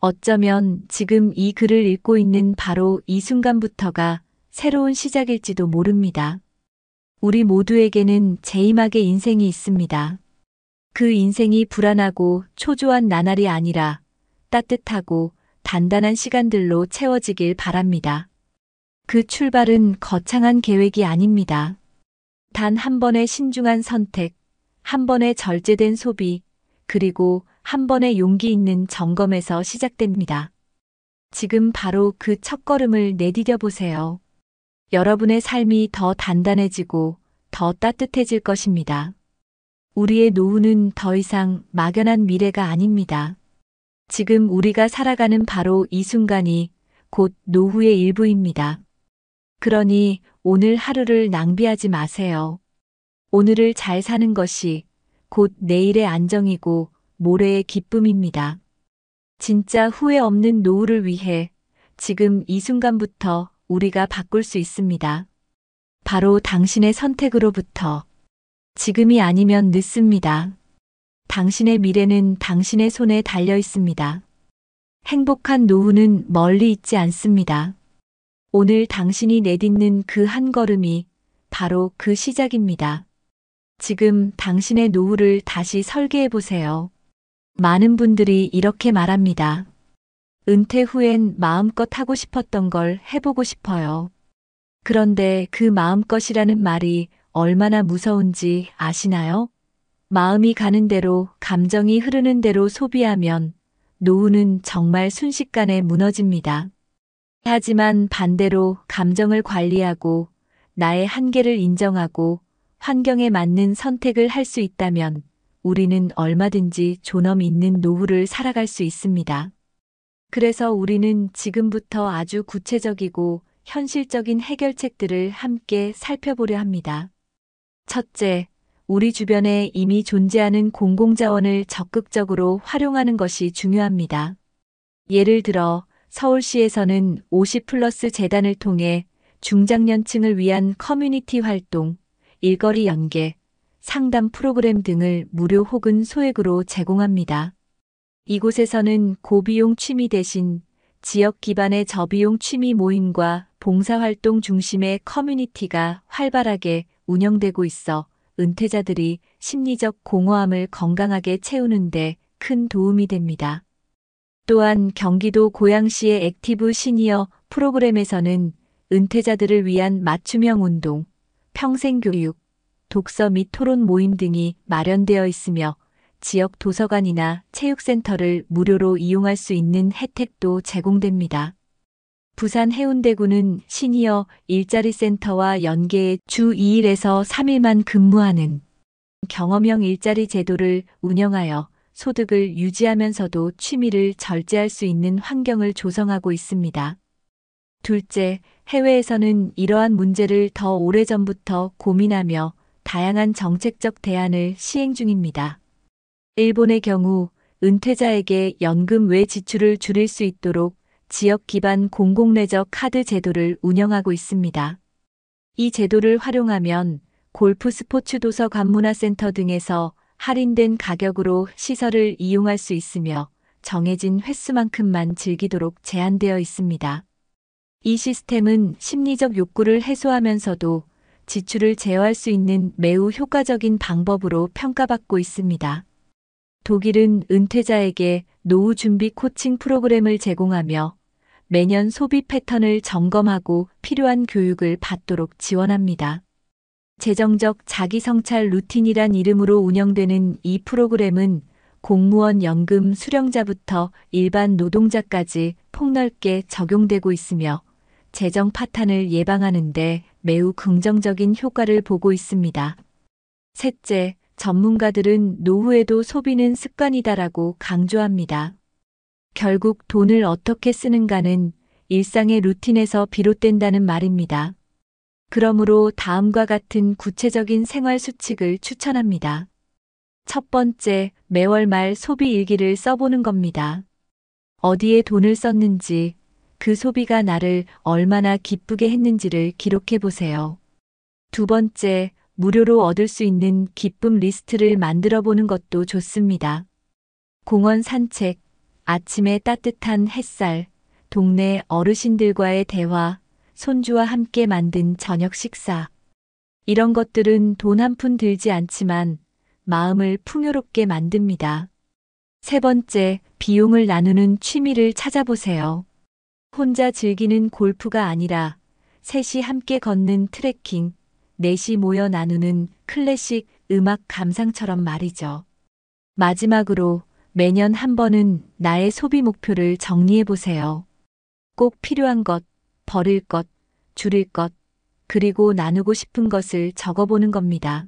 어쩌면 지금 이 글을 읽고 있는 바로 이 순간부터가 새로운 시작일지도 모릅니다. 우리 모두에게는 제이막의 인생이 있습니다. 그 인생이 불안하고 초조한 나날이 아니라 따뜻하고 단단한 시간들로 채워지길 바랍니다. 그 출발은 거창한 계획이 아닙니다. 단 한 번의 신중한 선택, 한 번의 절제된 소비, 그리고 한 번의 용기 있는 점검에서 시작됩니다. 지금 바로 그 첫걸음을 내디뎌 보세요. 여러분의 삶이 더 단단해지고 더 따뜻해질 것입니다. 우리의 노후는 더 이상 막연한 미래가 아닙니다. 지금 우리가 살아가는 바로 이 순간이 곧 노후의 일부입니다. 그러니 오늘 하루를 낭비하지 마세요. 오늘을 잘 사는 것이 곧 내일의 안정이고 모레의 기쁨입니다. 진짜 후회 없는 노후를 위해 지금 이 순간부터 우리가 바꿀 수 있습니다. 바로 당신의 선택으로부터. 지금이 아니면 늦습니다. 당신의 미래는 당신의 손에 달려 있습니다. 행복한 노후는 멀리 있지 않습니다. 오늘 당신이 내딛는 그 한 걸음이 바로 그 시작입니다. 지금 당신의 노후를 다시 설계해 보세요. 많은 분들이 이렇게 말합니다. 은퇴 후엔 마음껏 하고 싶었던 걸 해보고 싶어요. 그런데 그 마음껏이라는 말이 얼마나 무서운지 아시나요? 마음이 가는 대로, 감정이 흐르는 대로 소비하면 노후는 정말 순식간에 무너집니다. 하지만 반대로 감정을 관리하고 나의 한계를 인정하고 환경에 맞는 선택을 할 수 있다면 우리는 얼마든지 존엄 있는 노후를 살아갈 수 있습니다. 그래서 우리는 지금부터 아주 구체적이고 현실적인 해결책들을 함께 살펴보려 합니다. 첫째, 우리 주변에 이미 존재하는 공공자원을 적극적으로 활용하는 것이 중요합니다. 예를 들어 서울시에서는 50플러스 재단을 통해 중장년층을 위한 커뮤니티 활동, 일거리 연계, 상담 프로그램 등을 무료 혹은 소액으로 제공합니다. 이곳에서는 고비용 취미 대신 지역 기반의 저비용 취미 모임과 봉사활동 중심의 커뮤니티가 활발하게 운영되고 있어 은퇴자들이 심리적 공허함을 건강하게 채우는 데 큰 도움이 됩니다. 또한 경기도 고양시의 액티브 시니어 프로그램에서는 은퇴자들을 위한 맞춤형 운동, 평생교육, 독서 및 토론 모임 등이 마련되어 있으며 지역 도서관이나 체육센터를 무료로 이용할 수 있는 혜택도 제공됩니다. 부산 해운대구는 시니어 일자리 센터와 연계해 주 2일에서 3일만 근무하는 경험형 일자리 제도를 운영하여 소득을 유지하면서도 취미를 절제할 수 있는 환경을 조성하고 있습니다. 둘째, 해외에서는 이러한 문제를 더 오래전부터 고민하며 다양한 정책적 대안을 시행 중입니다. 일본의 경우 은퇴자에게 연금 외 지출을 줄일 수 있도록 지역 기반 공공내적 카드 제도를 운영하고 있습니다. 이 제도를 활용하면 골프 스포츠 도서관 문화센터 등에서 할인된 가격으로 시설을 이용할 수 있으며 정해진 횟수만큼만 즐기도록 제한되어 있습니다. 이 시스템은 심리적 욕구를 해소하면서도 지출을 제어할 수 있는 매우 효과적인 방법으로 평가받고 있습니다. 독일은 은퇴자에게 노후 준비 코칭 프로그램을 제공하며 매년 소비 패턴을 점검하고 필요한 교육을 받도록 지원합니다. 재정적 자기성찰 루틴이란 이름으로 운영되는 이 프로그램은 공무원 연금 수령자부터 일반 노동자까지 폭넓게 적용되고 있으며 재정 파탄을 예방하는 데 매우 긍정적인 효과를 보고 있습니다. 셋째, 전문가들은 노후에도 소비는 습관이다라고 강조합니다. 결국 돈을 어떻게 쓰는가는 일상의 루틴에서 비롯된다는 말입니다. 그러므로 다음과 같은 구체적인 생활 수칙을 추천합니다. 첫 번째, 매월 말 소비 일기를 써보는 겁니다. 어디에 돈을 썼는지, 그 소비가 나를 얼마나 기쁘게 했는지를 기록해 보세요. 두 번째, 무료로 얻을 수 있는 기쁨 리스트를 만들어 보는 것도 좋습니다. 공원 산책, 아침의 따뜻한 햇살, 동네 어르신들과의 대화, 손주와 함께 만든 저녁 식사. 이런 것들은 돈 한 푼 들지 않지만 마음을 풍요롭게 만듭니다. 세 번째, 비용을 나누는 취미를 찾아보세요. 혼자 즐기는 골프가 아니라 셋이 함께 걷는 트레킹, 넷이 모여 나누는 클래식 음악 감상처럼 말이죠. 마지막으로 매년 한 번은 나의 소비 목표를 정리해 보세요. 꼭 필요한 것, 버릴 것, 줄일 것, 그리고 나누고 싶은 것을 적어보는 겁니다.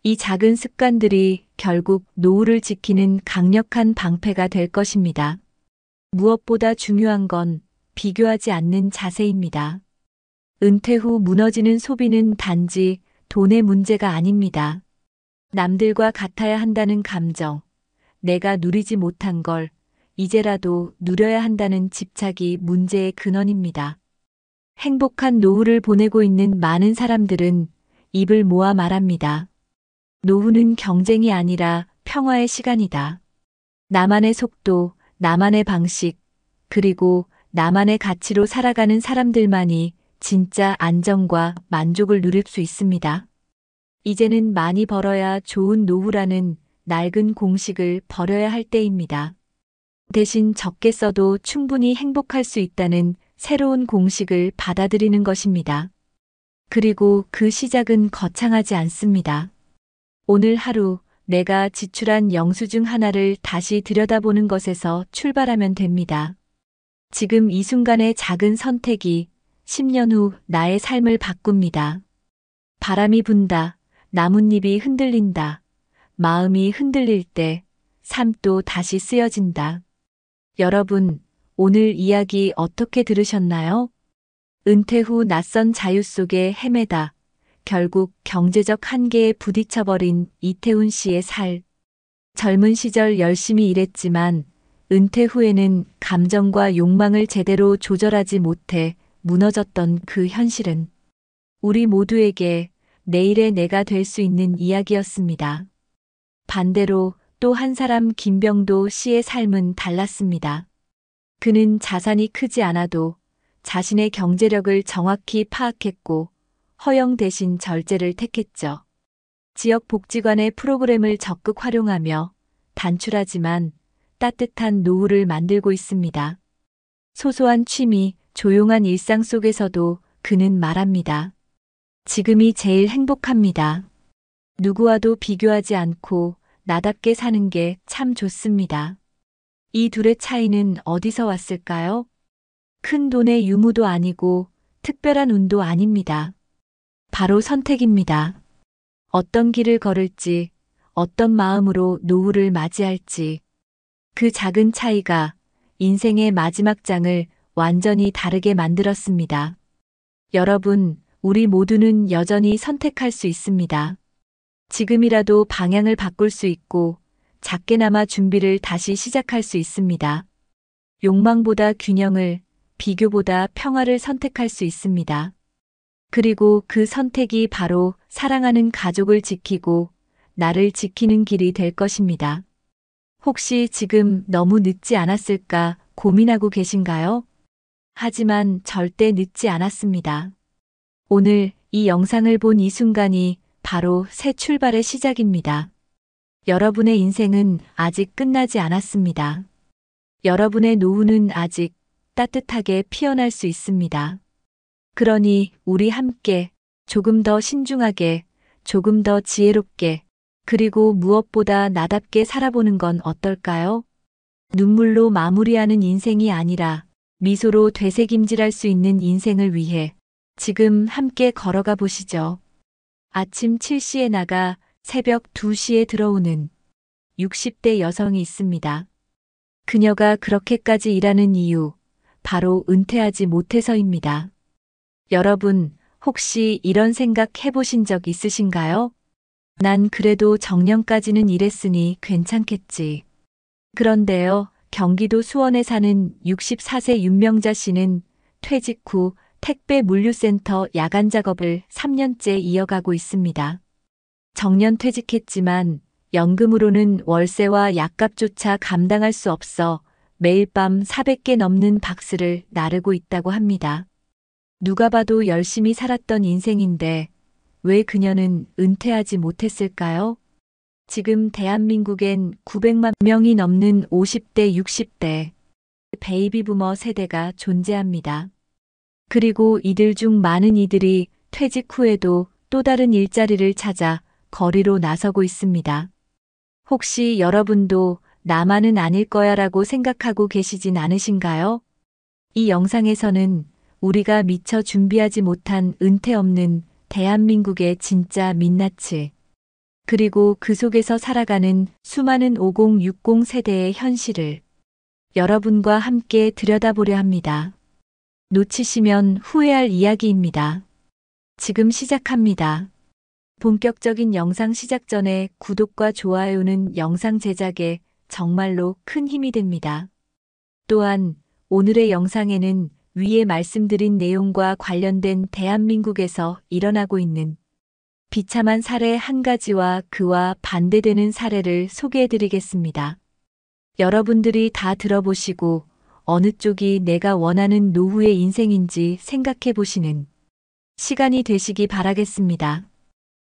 이 작은 습관들이 결국 노후를 지키는 강력한 방패가 될 것입니다. 무엇보다 중요한 건 비교하지 않는 자세입니다. 은퇴 후 무너지는 소비는 단지 돈의 문제가 아닙니다. 남들과 같아야 한다는 감정, 내가 누리지 못한 걸 이제라도 누려야 한다는 집착이 문제의 근원입니다. 행복한 노후를 보내고 있는 많은 사람들은 입을 모아 말합니다. 노후는 경쟁이 아니라 평화의 시간이다. 나만의 속도, 나만의 방식, 그리고 나만의 가치로 살아가는 사람들만이 진짜 안정과 만족을 누릴 수 있습니다. 이제는 많이 벌어야 좋은 노후라는 낡은 공식을 버려야 할 때입니다. 대신 적게 써도 충분히 행복할 수 있다는 새로운 공식을 받아들이는 것입니다. 그리고 그 시작은 거창하지 않습니다. 오늘 하루 내가 지출한 영수증 하나를 다시 들여다보는 것에서 출발하면 됩니다. 지금 이 순간의 작은 선택이 10년 후 나의 삶을 바꿉니다. 바람이 분다. 나뭇잎이 흔들린다. 마음이 흔들릴 때 삶도 다시 쓰여진다. 여러분, 오늘 이야기 어떻게 들으셨나요? 은퇴 후 낯선 자유 속에 헤매다 결국 경제적 한계에 부딪혀버린 이태훈 씨의 살. 젊은 시절 열심히 일했지만 은퇴 후에는 감정과 욕망을 제대로 조절하지 못해 무너졌던 그 현실은 우리 모두에게 내일의 내가 될 수 있는 이야기였습니다. 반대로 또 한 사람 김병도 씨의 삶은 달랐습니다. 그는 자산이 크지 않아도 자신의 경제력을 정확히 파악했고 허용 대신 절제를 택했죠. 지역복지관의 프로그램을 적극 활용하며 단출하지만 따뜻한 노후를 만들고 있습니다. 소소한 취미, 조용한 일상 속에서도 그는 말합니다. 지금이 제일 행복합니다. 누구와도 비교하지 않고 나답게 사는 게 참 좋습니다. 이 둘의 차이는 어디서 왔을까요? 큰 돈의 유무도 아니고 특별한 운도 아닙니다. 바로 선택입니다. 어떤 길을 걸을지, 어떤 마음으로 노후를 맞이할지. 그 작은 차이가 인생의 마지막 장을 완전히 다르게 만들었습니다. 여러분, 우리 모두는 여전히 선택할 수 있습니다. 지금이라도 방향을 바꿀 수 있고 작게나마 준비를 다시 시작할 수 있습니다. 욕망보다 균형을, 비교보다 평화를 선택할 수 있습니다. 그리고 그 선택이 바로 사랑하는 가족을 지키고 나를 지키는 길이 될 것입니다. 혹시 지금 너무 늦지 않았을까 고민하고 계신가요? 하지만 절대 늦지 않았습니다. 오늘 이 영상을 본 이 순간이 바로 새 출발의 시작입니다. 여러분의 인생은 아직 끝나지 않았습니다. 여러분의 노후는 아직 따뜻하게 피어날 수 있습니다. 그러니 우리 함께 조금 더 신중하게, 조금 더 지혜롭게, 그리고 무엇보다 나답게 살아보는 건 어떨까요? 눈물로 마무리하는 인생이 아니라 미소로 되새김질할 수 있는 인생을 위해 지금 함께 걸어가 보시죠. 아침 7시에 나가 새벽 2시에 들어오는 60대 여성이 있습니다. 그녀가 그렇게까지 일하는 이유, 바로 은퇴하지 못해서입니다. 여러분, 혹시 이런 생각 해보신 적 있으신가요? 난 그래도 정년까지는 일했으니 괜찮겠지. 그런데요, 경기도 수원에 사는 64세 윤명자 씨는 퇴직 후 택배 물류센터 야간 작업을 3년째 이어가고 있습니다. 정년 퇴직했지만 연금으로는 월세와 약값조차 감당할 수 없어 매일 밤 400개 넘는 박스를 나르고 있다고 합니다. 누가 봐도 열심히 살았던 인생인데 왜 그녀는 은퇴하지 못했을까요? 지금 대한민국엔 900만 명이 넘는 50대, 60대 베이비 부머 세대가 존재합니다. 그리고 이들 중 많은 이들이 퇴직 후에도 또 다른 일자리를 찾아 거리로 나서고 있습니다. 혹시 여러분도 나만은 아닐 거야라고 생각하고 계시진 않으신가요? 이 영상에서는 우리가 미처 준비하지 못한 은퇴 없는 대한민국의 진짜 민낯을, 그리고 그 속에서 살아가는 수많은 5060 세대의 현실을 여러분과 함께 들여다보려 합니다. 놓치시면 후회할 이야기입니다. 지금 시작합니다. 본격적인 영상 시작 전에 구독과 좋아요는 영상 제작에 정말로 큰 힘이 됩니다. 또한 오늘의 영상에는 위에 말씀드린 내용과 관련된 대한민국에서 일어나고 있는 비참한 사례 한 가지와 그와 반대되는 사례를 소개해드리겠습니다. 여러분들이 다 들어보시고 어느 쪽이 내가 원하는 노후의 인생인지 생각해 보시는 시간이 되시기 바라겠습니다.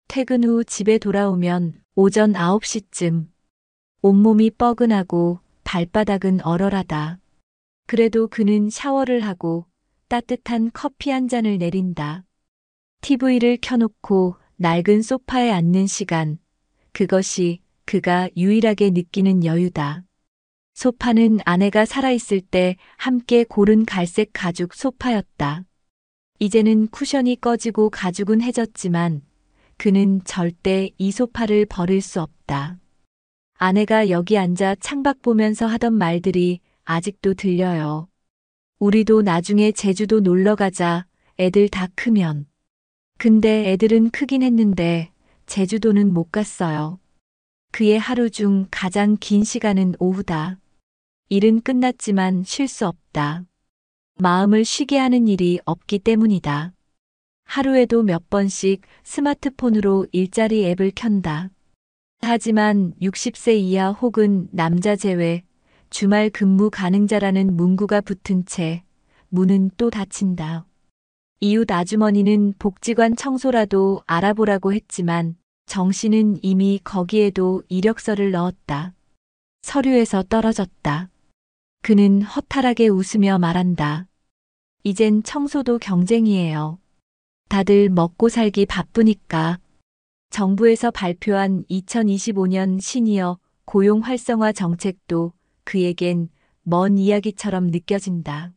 퇴근 후 집에 돌아오면 오전 9시쯤 온몸이 뻐근하고 발바닥은 얼얼하다. 그래도 그는 샤워를 하고 따뜻한 커피 한 잔을 내린다. TV를 켜놓고 낡은 소파에 앉는 시간, 그것이 그가 유일하게 느끼는 여유다. 소파는 아내가 살아있을 때 함께 고른 갈색 가죽 소파였다. 이제는 쿠션이 꺼지고 가죽은 해졌지만 그는 절대 이 소파를 버릴 수 없다. 아내가 여기 앉아 창밖 보면서 하던 말들이 아직도 들려요. 우리도 나중에 제주도 놀러 가자. 애들 다 크면. 근데 애들은 크긴 했는데 제주도는 못 갔어요. 그의 하루 중 가장 긴 시간은 오후다. 일은 끝났지만 쉴 수 없다. 마음을 쉬게 하는 일이 없기 때문이다. 하루에도 몇 번씩 스마트폰으로 일자리 앱을 켠다. 하지만 60세 이하 혹은 남자 제외, 주말 근무 가능자라는 문구가 붙은 채 문은 또 닫힌다. 이웃 아주머니는 복지관 청소라도 알아보라고 했지만 정씨는 이미 거기에도 이력서를 넣었다. 서류에서 떨어졌다. 그는 허탈하게 웃으며 말한다. 이젠 청소도 경쟁이에요. 다들 먹고 살기 바쁘니까. 정부에서 발표한 2025년 시니어 고용 활성화 정책도 그에겐 먼 이야기처럼 느껴진다.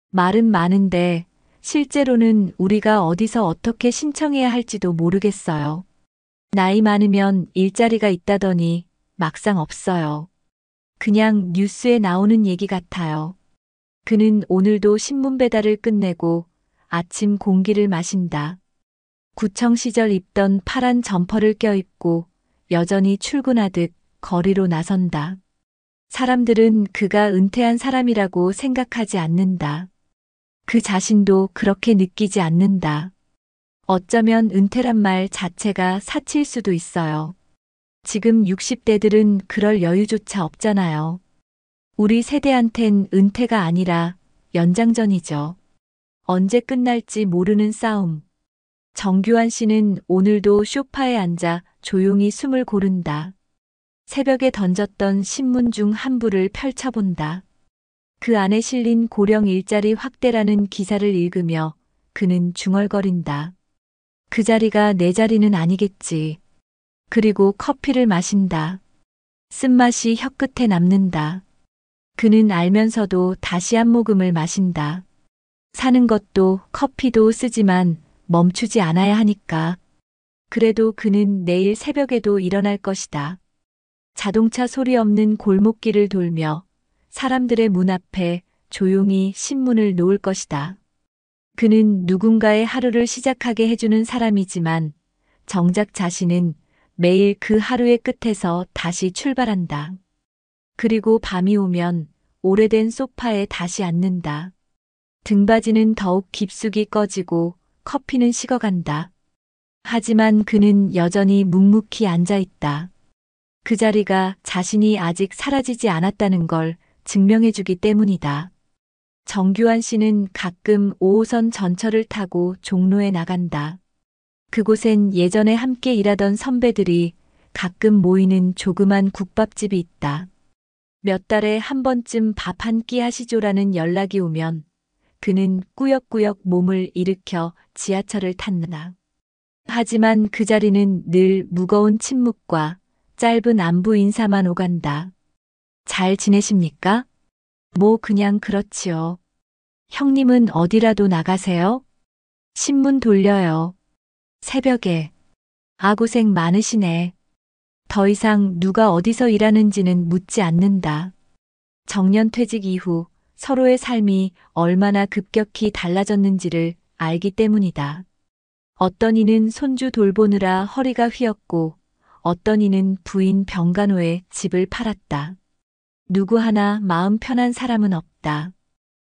말은 많은데 실제로는 우리가 어디서 어떻게 신청해야 할지도 모르겠어요. 나이 많으면 일자리가 있다더니 막상 없어요. 그냥 뉴스에 나오는 얘기 같아요. 그는 오늘도 신문 배달을 끝내고 아침 공기를 마신다. 구청 시절 입던 파란 점퍼를 껴입고 여전히 출근하듯 거리로 나선다. 사람들은 그가 은퇴한 사람이라고 생각하지 않는다. 그 자신도 그렇게 느끼지 않는다. 어쩌면 은퇴란 말 자체가 사치일 수도 있어요. 지금 60대들은 그럴 여유조차 없잖아요. 우리 세대한텐 은퇴가 아니라 연장전이죠. 언제 끝날지 모르는 싸움. 정규환 씨는 오늘도 소파에 앉아 조용히 숨을 고른다. 새벽에 던졌던 신문 중 한 부를 펼쳐본다. 그 안에 실린 고령 일자리 확대라는 기사를 읽으며 그는 중얼거린다. 그 자리가 내 자리는 아니겠지. 그리고 커피를 마신다. 쓴맛이 혀끝에 남는다. 그는 알면서도 다시 한 모금을 마신다. 사는 것도 커피도 쓰지만 멈추지 않아야 하니까. 그래도 그는 내일 새벽에도 일어날 것이다. 자동차 소리 없는 골목길을 돌며 사람들의 문 앞에 조용히 신문을 놓을 것이다. 그는 누군가의 하루를 시작하게 해주는 사람이지만 정작 자신은 매일 그 하루의 끝에서 다시 출발한다. 그리고 밤이 오면 오래된 소파에 다시 앉는다. 등받이는 더욱 깊숙이 꺼지고 커피는 식어간다. 하지만 그는 여전히 묵묵히 앉아 있다. 그 자리가 자신이 아직 사라지지 않았다는 걸 증명해주기 때문이다. 정규환 씨는 가끔 5호선 전철을 타고 종로에 나간다. 그곳엔 예전에 함께 일하던 선배들이 가끔 모이는 조그만 국밥집이 있다. 몇 달에 한 번쯤 밥 한 끼 하시죠라는 연락이 오면 그는 꾸역꾸역 몸을 일으켜 지하철을 탔나. 하지만 그 자리는 늘 무거운 침묵과 짧은 안부 인사만 오간다. 잘 지내십니까? 뭐 그냥 그렇지요. 형님은 어디라도 나가세요? 신문 돌려요. 새벽에. 아고생 많으시네. 더 이상 누가 어디서 일하는지는 묻지 않는다. 정년퇴직 이후 서로의 삶이 얼마나 급격히 달라졌는지를 알기 때문이다. 어떤 이는 손주 돌보느라 허리가 휘었고 어떤 이는 부인 병간호에 집을 팔았다. 누구 하나 마음 편한 사람은 없다.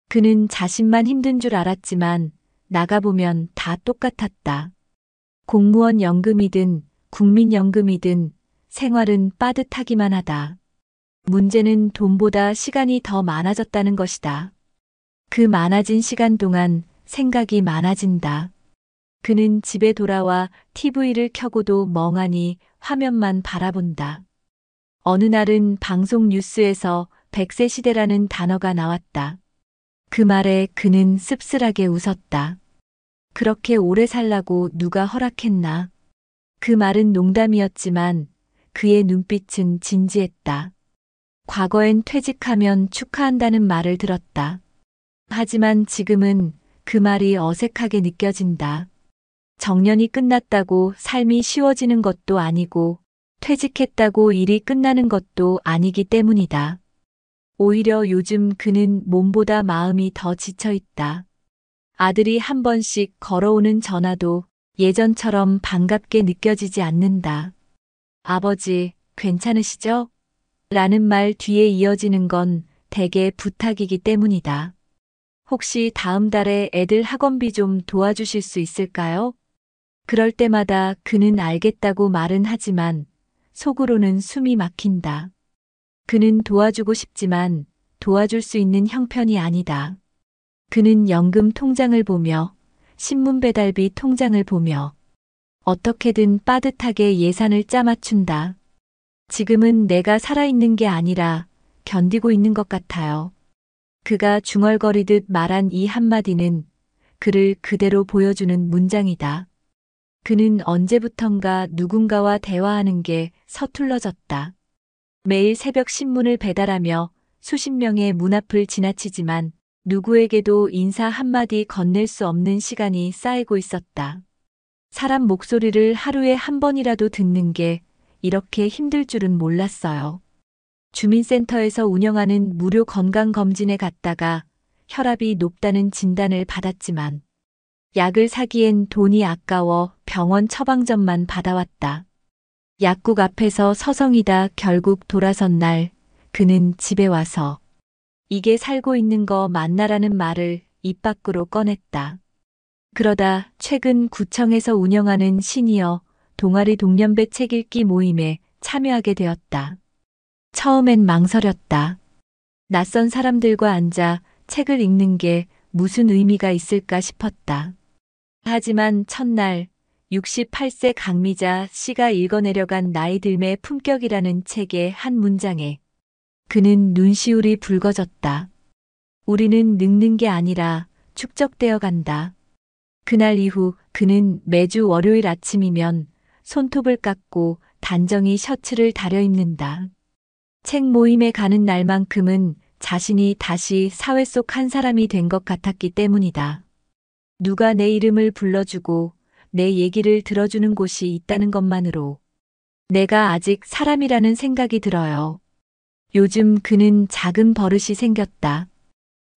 그는 자신만 힘든 줄 알았지만 나가보면 다 똑같았다. 공무원 연금이든 국민연금이든 생활은 빠듯하기만 하다. 문제는 돈보다 시간이 더 많아졌다는 것이다. 그 많아진 시간 동안 생각이 많아진다. 그는 집에 돌아와 TV를 켜고도 멍하니 화면만 바라본다. 어느 날은 방송 뉴스에서 100세 시대라는 단어가 나왔다. 그 말에 그는 씁쓸하게 웃었다. 그렇게 오래 살라고 누가 허락했나? 그 말은 농담이었지만 그의 눈빛은 진지했다. 과거엔 퇴직하면 축하한다는 말을 들었다. 하지만 지금은 그 말이 어색하게 느껴진다. 정년이 끝났다고 삶이 쉬워지는 것도 아니고 퇴직했다고 일이 끝나는 것도 아니기 때문이다. 오히려 요즘 그는 몸보다 마음이 더 지쳐 있다. 아들이 한 번씩 걸어오는 전화도 예전처럼 반갑게 느껴지지 않는다. 아버지, 괜찮으시죠? 라는 말 뒤에 이어지는 건 대개 부탁이기 때문이다. 혹시 다음 달에 애들 학원비 좀 도와주실 수 있을까요? 그럴 때마다 그는 알겠다고 말은 하지만 속으로는 숨이 막힌다. 그는 도와주고 싶지만 도와줄 수 있는 형편이 아니다. 그는 연금 통장을 보며 신문 배달비 통장을 보며 어떻게든 빠듯하게 예산을 짜맞춘다. 지금은 내가 살아있는 게 아니라 견디고 있는 것 같아요. 그가 중얼거리듯 말한 이 한마디는 그를 그대로 보여주는 문장이다. 그는 언제부턴가 누군가와 대화하는 게 서툴러졌다. 매일 새벽 신문을 배달하며 수십 명의 문 앞을 지나치지만 누구에게도 인사 한마디 건넬 수 없는 시간이 쌓이고 있었다. 사람 목소리를 하루에 한 번이라도 듣는 게 이렇게 힘들 줄은 몰랐어요. 주민센터에서 운영하는 무료 건강검진에 갔다가 혈압이 높다는 진단을 받았지만 약을 사기엔 돈이 아까워 병원 처방전만 받아왔다. 약국 앞에서 서성이다 결국 돌아선 날 그는 집에 와서 이게 살고 있는 거 맞나라는 말을 입 밖으로 꺼냈다. 그러다 최근 구청에서 운영하는 시니어 동아리 동년배 책 읽기 모임에 참여하게 되었다. 처음엔 망설였다. 낯선 사람들과 앉아 책을 읽는 게 무슨 의미가 있을까 싶었다. 하지만 첫날 68세 강미자 씨가 읽어내려간 나이 들매 품격이라는 책의 한 문장에 그는 눈시울이 붉어졌다. 우리는 늙는 게 아니라 축적되어 간다. 그날 이후 그는 매주 월요일 아침이면 손톱을 깎고 단정히 셔츠를 다려입는다. 책 모임에 가는 날만큼은 자신이 다시 사회 속 한 사람이 된 것 같았기 때문이다. 누가 내 이름을 불러주고 내 얘기를 들어주는 곳이 있다는 것만으로 내가 아직 사람이라는 생각이 들어요. 요즘 그는 작은 버릇이 생겼다.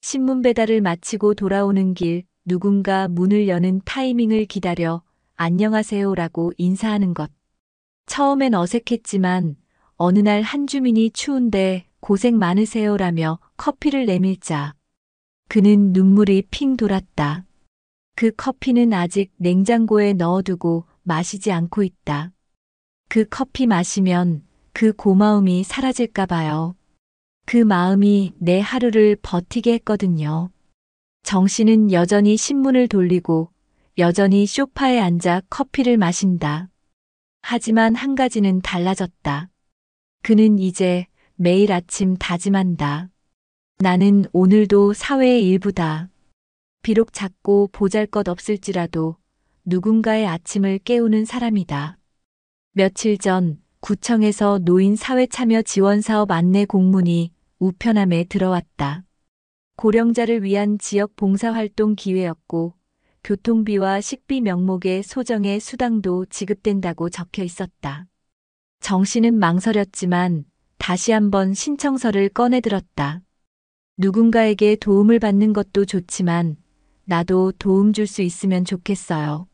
신문 배달을 마치고 돌아오는 길 누군가 문을 여는 타이밍을 기다려 안녕하세요라고 인사하는 것. 처음엔 어색했지만 어느 날 한 주민이 추운데 고생 많으세요라며 커피를 내밀자 그는 눈물이 핑 돌았다. 그 커피는 아직 냉장고에 넣어두고 마시지 않고 있다. 그 커피 마시면 그 고마움이 사라질까 봐요. 그 마음이 내 하루를 버티게 했거든요. 정씨는 여전히 신문을 돌리고 여전히 소파에 앉아 커피를 마신다. 하지만 한 가지는 달라졌다. 그는 이제 매일 아침 다짐한다. 나는 오늘도 사회의 일부다. 비록 작고 보잘것없을지라도 누군가의 아침을 깨우는 사람이다. 며칠 전 구청에서 노인 사회참여 지원사업 안내 공문이 우편함에 들어왔다. 고령자를 위한 지역 봉사활동 기회였고 교통비와 식비 명목의 소정의 수당도 지급된다고 적혀 있었다. 정씨는 망설였지만 다시 한번 신청서를 꺼내들었다. 누군가에게 도움을 받는 것도 좋지만 나도 도움 줄 수 있으면 좋겠어요.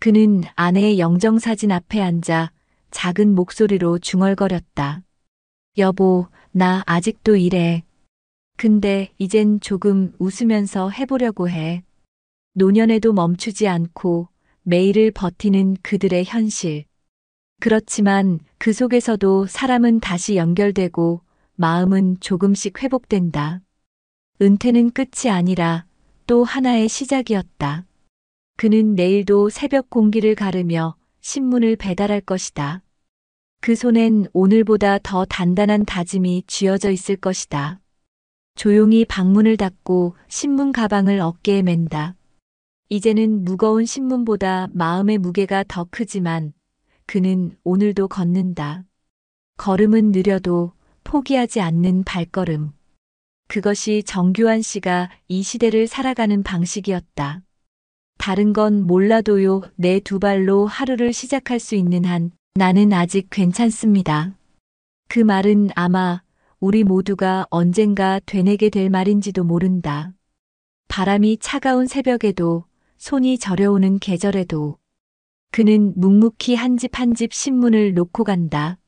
그는 아내의 영정사진 앞에 앉아 작은 목소리로 중얼거렸다. 여보, 나 아직도 이래. 근데 이젠 조금 웃으면서 해보려고 해. 노년에도 멈추지 않고 매일을 버티는 그들의 현실. 그렇지만 그 속에서도 사람은 다시 연결되고 마음은 조금씩 회복된다. 은퇴는 끝이 아니라 또 하나의 시작이었다. 그는 내일도 새벽 공기를 가르며 신문을 배달할 것이다. 그 손엔 오늘보다 더 단단한 다짐이 쥐어져 있을 것이다. 조용히 방문을 닫고 신문 가방을 어깨에 맨다. 이제는 무거운 신문보다 마음의 무게가 더 크지만 그는 오늘도 걷는다. 걸음은 느려도 포기하지 않는 발걸음. 그것이 정규환 씨가 이 시대를 살아가는 방식이었다. 다른 건 몰라도요, 내 두 발로 하루를 시작할 수 있는 한 나는 아직 괜찮습니다. 그 말은 아마 우리 모두가 언젠가 되뇌게 될 말인지도 모른다. 바람이 차가운 새벽에도, 손이 저려오는 계절에도 그는 묵묵히 한 집 한 집 신문을 놓고 간다.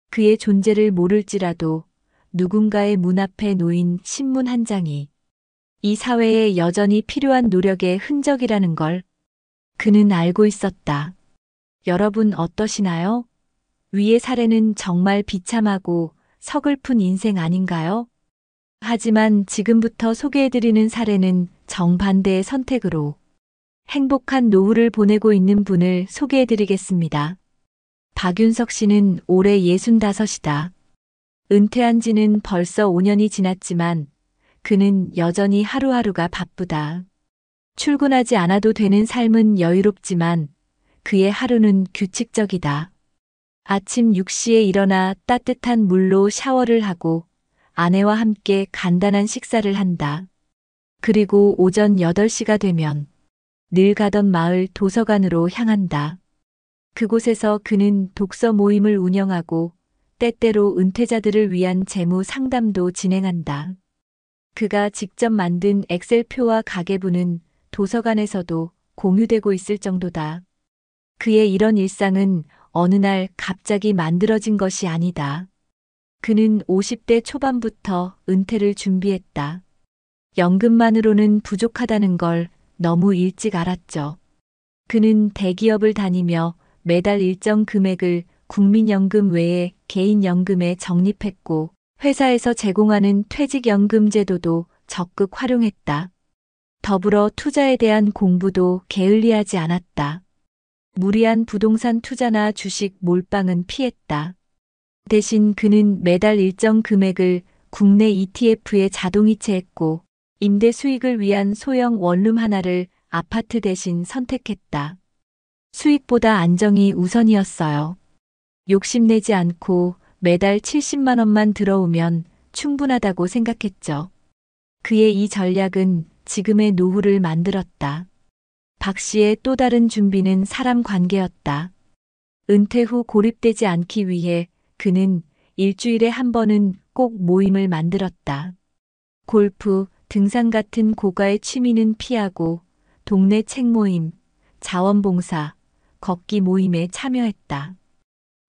그의 존재를 모를지라도 누군가의 문 앞에 놓인 신문 한 장이 이 사회에 여전히 필요한 노력의 흔적이라는 걸 그는 알고 있었다. 여러분 어떠시나요? 위의 사례는 정말 비참하고 서글픈 인생 아닌가요? 하지만 지금부터 소개해드리는 사례는 정반대의 선택으로 행복한 노후를 보내고 있는 분을 소개해드리겠습니다. 박윤석 씨는 올해 65이다. 은퇴한 지는 벌써 5년이 지났지만 그는 여전히 하루하루가 바쁘다. 출근하지 않아도 되는 삶은 여유롭지만 그의 하루는 규칙적이다. 아침 6시에 일어나 따뜻한 물로 샤워를 하고 아내와 함께 간단한 식사를 한다. 그리고 오전 8시가 되면 늘 가던 마을 도서관으로 향한다. 그곳에서 그는 독서 모임을 운영하고 때때로 은퇴자들을 위한 재무 상담도 진행한다. 그가 직접 만든 엑셀표와 가계부는 도서관에서도 공유되고 있을 정도다. 그의 이런 일상은 어느 날 갑자기 만들어진 것이 아니다. 그는 50대 초반부터 은퇴를 준비했다. 연금만으로는 부족하다는 걸 너무 일찍 알았죠. 그는 대기업을 다니며 매달 일정 금액을 국민연금 외에 개인연금에 적립했고 회사에서 제공하는 퇴직연금 제도도 적극 활용했다. 더불어 투자에 대한 공부도 게을리하지 않았다. 무리한 부동산 투자나 주식 몰빵은 피했다. 대신 그는 매달 일정 금액을 국내 ETF에 자동이체했고 임대 수익을 위한 소형 원룸 하나를 아파트 대신 선택했다. 수익보다 안정이 우선이었어요. 욕심내지 않고 매달 70만 원만 들어오면 충분하다고 생각했죠. 그의 이 전략은 지금의 노후를 만들었다. 박 씨의 또 다른 준비는 사람 관계였다. 은퇴 후 고립되지 않기 위해 그는 일주일에 한 번은 꼭 모임을 만들었다. 골프, 등산 같은 고가의 취미는 피하고 동네 책 모임, 자원봉사, 걷기 모임에 참여했다.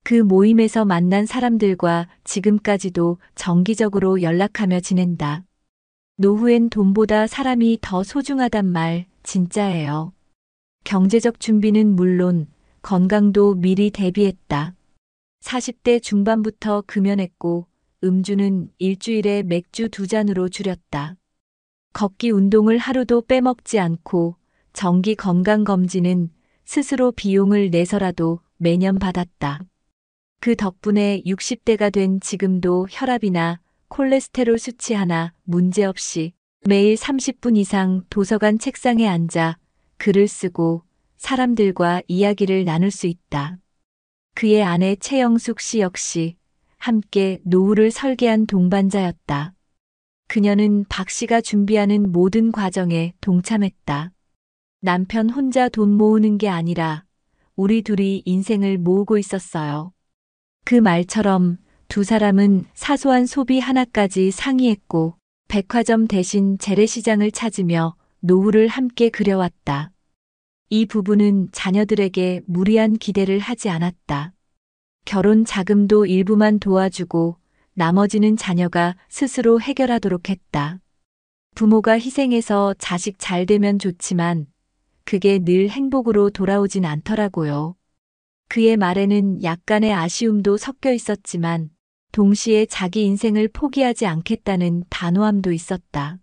그 모임에서 만난 사람들과 지금까지도 정기적으로 연락하며 지낸다. 노후엔 돈보다 사람이 더 소중하단 말 진짜예요. 경제적 준비는 물론 건강도 미리 대비했다. 40대 중반부터 금연했고 음주는 일주일에 맥주 2잔으로 줄였다. 걷기 운동을 하루도 빼먹지 않고 정기 건강검진은 스스로 비용을 내서라도 매년 받았다. 그 덕분에 60대가 된 지금도 혈압이나 콜레스테롤 수치 하나 문제없이 매일 30분 이상 도서관 책상에 앉아 글을 쓰고 사람들과 이야기를 나눌 수 있다. 그의 아내 최영숙 씨 역시 함께 노후를 설계한 동반자였다. 그녀는 박 씨가 준비하는 모든 과정에 동참했다. 남편 혼자 돈 모으는 게 아니라 우리 둘이 인생을 모으고 있었어요. 그 말처럼 두 사람은 사소한 소비 하나까지 상의했고 백화점 대신 재래시장을 찾으며 노후를 함께 그려왔다. 이 부부는 자녀들에게 무리한 기대를 하지 않았다. 결혼 자금도 일부만 도와주고 나머지는 자녀가 스스로 해결하도록 했다. 부모가 희생해서 자식 잘 되면 좋지만 그게 늘 행복으로 돌아오진 않더라고요. 그의 말에는 약간의 아쉬움도 섞여 있었지만 동시에 자기 인생을 포기하지 않겠다는 단호함도 있었다.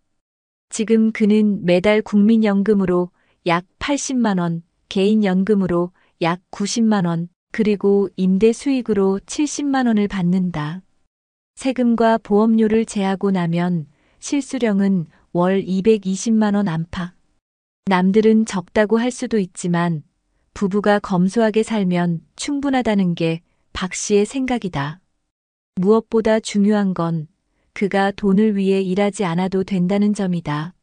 지금 그는 매달 국민연금으로 약 80만 원, 개인연금으로 약 90만 원, 그리고 임대 수익으로 70만 원을 받는다. 세금과 보험료를 제하고 나면 실수령은 월 220만 원 안팎. 남들은 적다고 할 수도 있지만 부부가 검소하게 살면 충분하다는 게 박 씨의 생각이다. 무엇보다 중요한 건 그가 돈을 위해 일하지 않아도 된다는 점이다.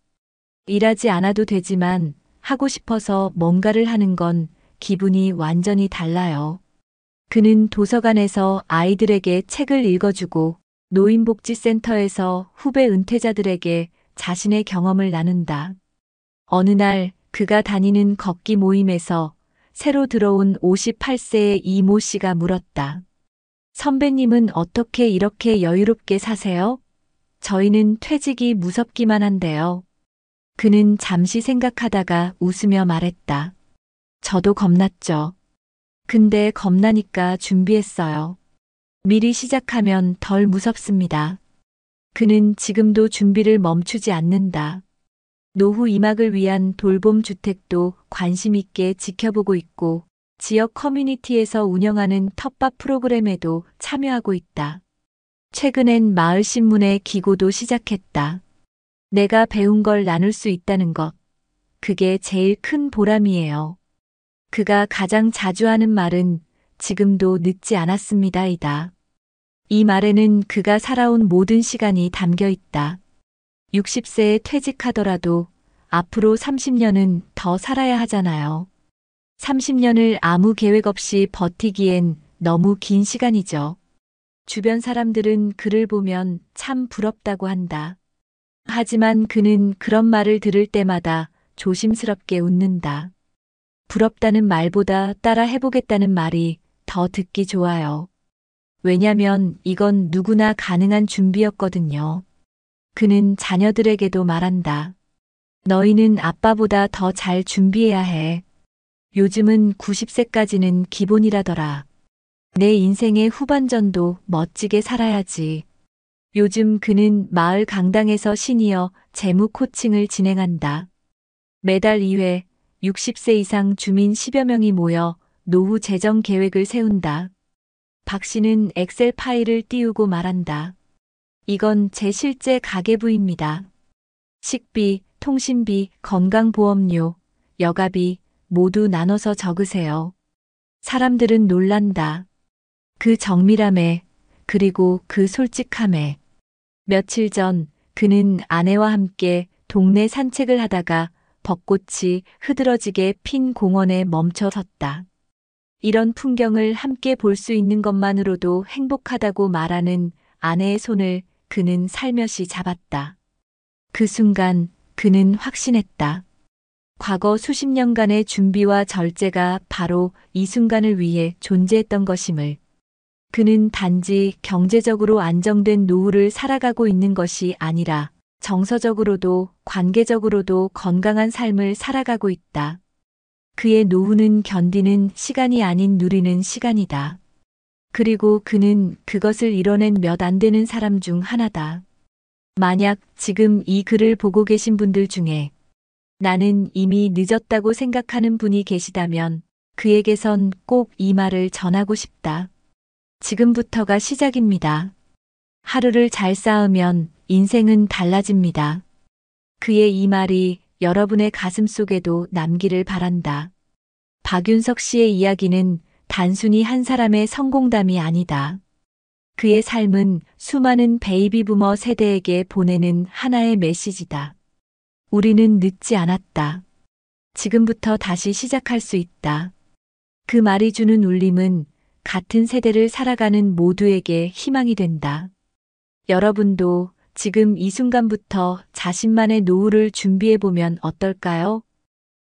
일하지 않아도 되지만 하고 싶어서 뭔가를 하는 건 기분이 완전히 달라요. 그는 도서관에서 아이들에게 책을 읽어주고 노인복지센터에서 후배 은퇴자들에게 자신의 경험을 나눈다. 어느 날 그가 다니는 걷기 모임에서 새로 들어온 58세의 이모 씨가 물었다. 선배님은 어떻게 이렇게 여유롭게 사세요? 저희는 퇴직이 무섭기만 한데요. 그는 잠시 생각하다가 웃으며 말했다. 저도 겁났죠. 근데 겁나니까 준비했어요. 미리 시작하면 덜 무섭습니다. 그는 지금도 준비를 멈추지 않는다. 노후 이막을 위한 돌봄 주택도 관심 있게 지켜보고 있고 지역 커뮤니티에서 운영하는 텃밭 프로그램에도 참여하고 있다. 최근엔 마을 신문에 기고도 시작했다. 내가 배운 걸 나눌 수 있다는 것. 그게 제일 큰 보람이에요. 그가 가장 자주 하는 말은 지금도 늦지 않았습니다이다. 이 말에는 그가 살아온 모든 시간이 담겨 있다. 60세에 퇴직하더라도 앞으로 30년은 더 살아야 하잖아요. 30년을 아무 계획 없이 버티기엔 너무 긴 시간이죠. 주변 사람들은 그를 보면 참 부럽다고 한다. 하지만 그는 그런 말을 들을 때마다 조심스럽게 웃는다. 부럽다는 말보다 따라 해보겠다는 말이 더 듣기 좋아요. 왜냐면 이건 누구나 가능한 준비였거든요. 그는 자녀들에게도 말한다. 너희는 아빠보다 더 잘 준비해야 해. 요즘은 90세까지는 기본이라더라. 내 인생의 후반전도 멋지게 살아야지. 요즘 그는 마을 강당에서 시니어 재무 코칭을 진행한다. 매달 2회 60세 이상 주민 10여 명이 모여 노후 재정 계획을 세운다. 박 씨는 엑셀 파일을 띄우고 말한다. 이건 제 실제 가계부입니다. 식비, 통신비, 건강보험료, 여가비 모두 나눠서 적으세요. 사람들은 놀란다. 그 정밀함에, 그리고 그 솔직함에. 며칠 전 그는 아내와 함께 동네 산책을 하다가 벚꽃이 흐드러지게 핀 공원에 멈춰 섰다. 이런 풍경을 함께 볼 수 있는 것만으로도 행복하다고 말하는 아내의 손을 그는 살며시 잡았다. 그 순간 그는 확신했다. 과거 수십 년간의 준비와 절제가 바로 이 순간을 위해 존재했던 것임을. 그는 단지 경제적으로 안정된 노후를 살아가고 있는 것이 아니라 정서적으로도 관계적으로도 건강한 삶을 살아가고 있다. 그의 노후는 견디는 시간이 아닌 누리는 시간이다. 그리고 그는 그것을 이뤄낸 몇 안 되는 사람 중 하나다. 만약 지금 이 글을 보고 계신 분들 중에 나는 이미 늦었다고 생각하는 분이 계시다면 그에게선 꼭 이 말을 전하고 싶다. 지금부터가 시작입니다. 하루를 잘 쌓으면 인생은 달라집니다. 그의 이 말이 여러분의 가슴 속에도 남기를 바란다. 박윤석 씨의 이야기는 단순히 한 사람의 성공담이 아니다. 그의 삶은 수많은 베이비 부머 세대에게 보내는 하나의 메시지다. 우리는 늦지 않았다. 지금부터 다시 시작할 수 있다. 그 말이 주는 울림은 같은 세대를 살아가는 모두에게 희망이 된다. 여러분도 지금 이 순간부터 자신만의 노후를 준비해보면 어떨까요?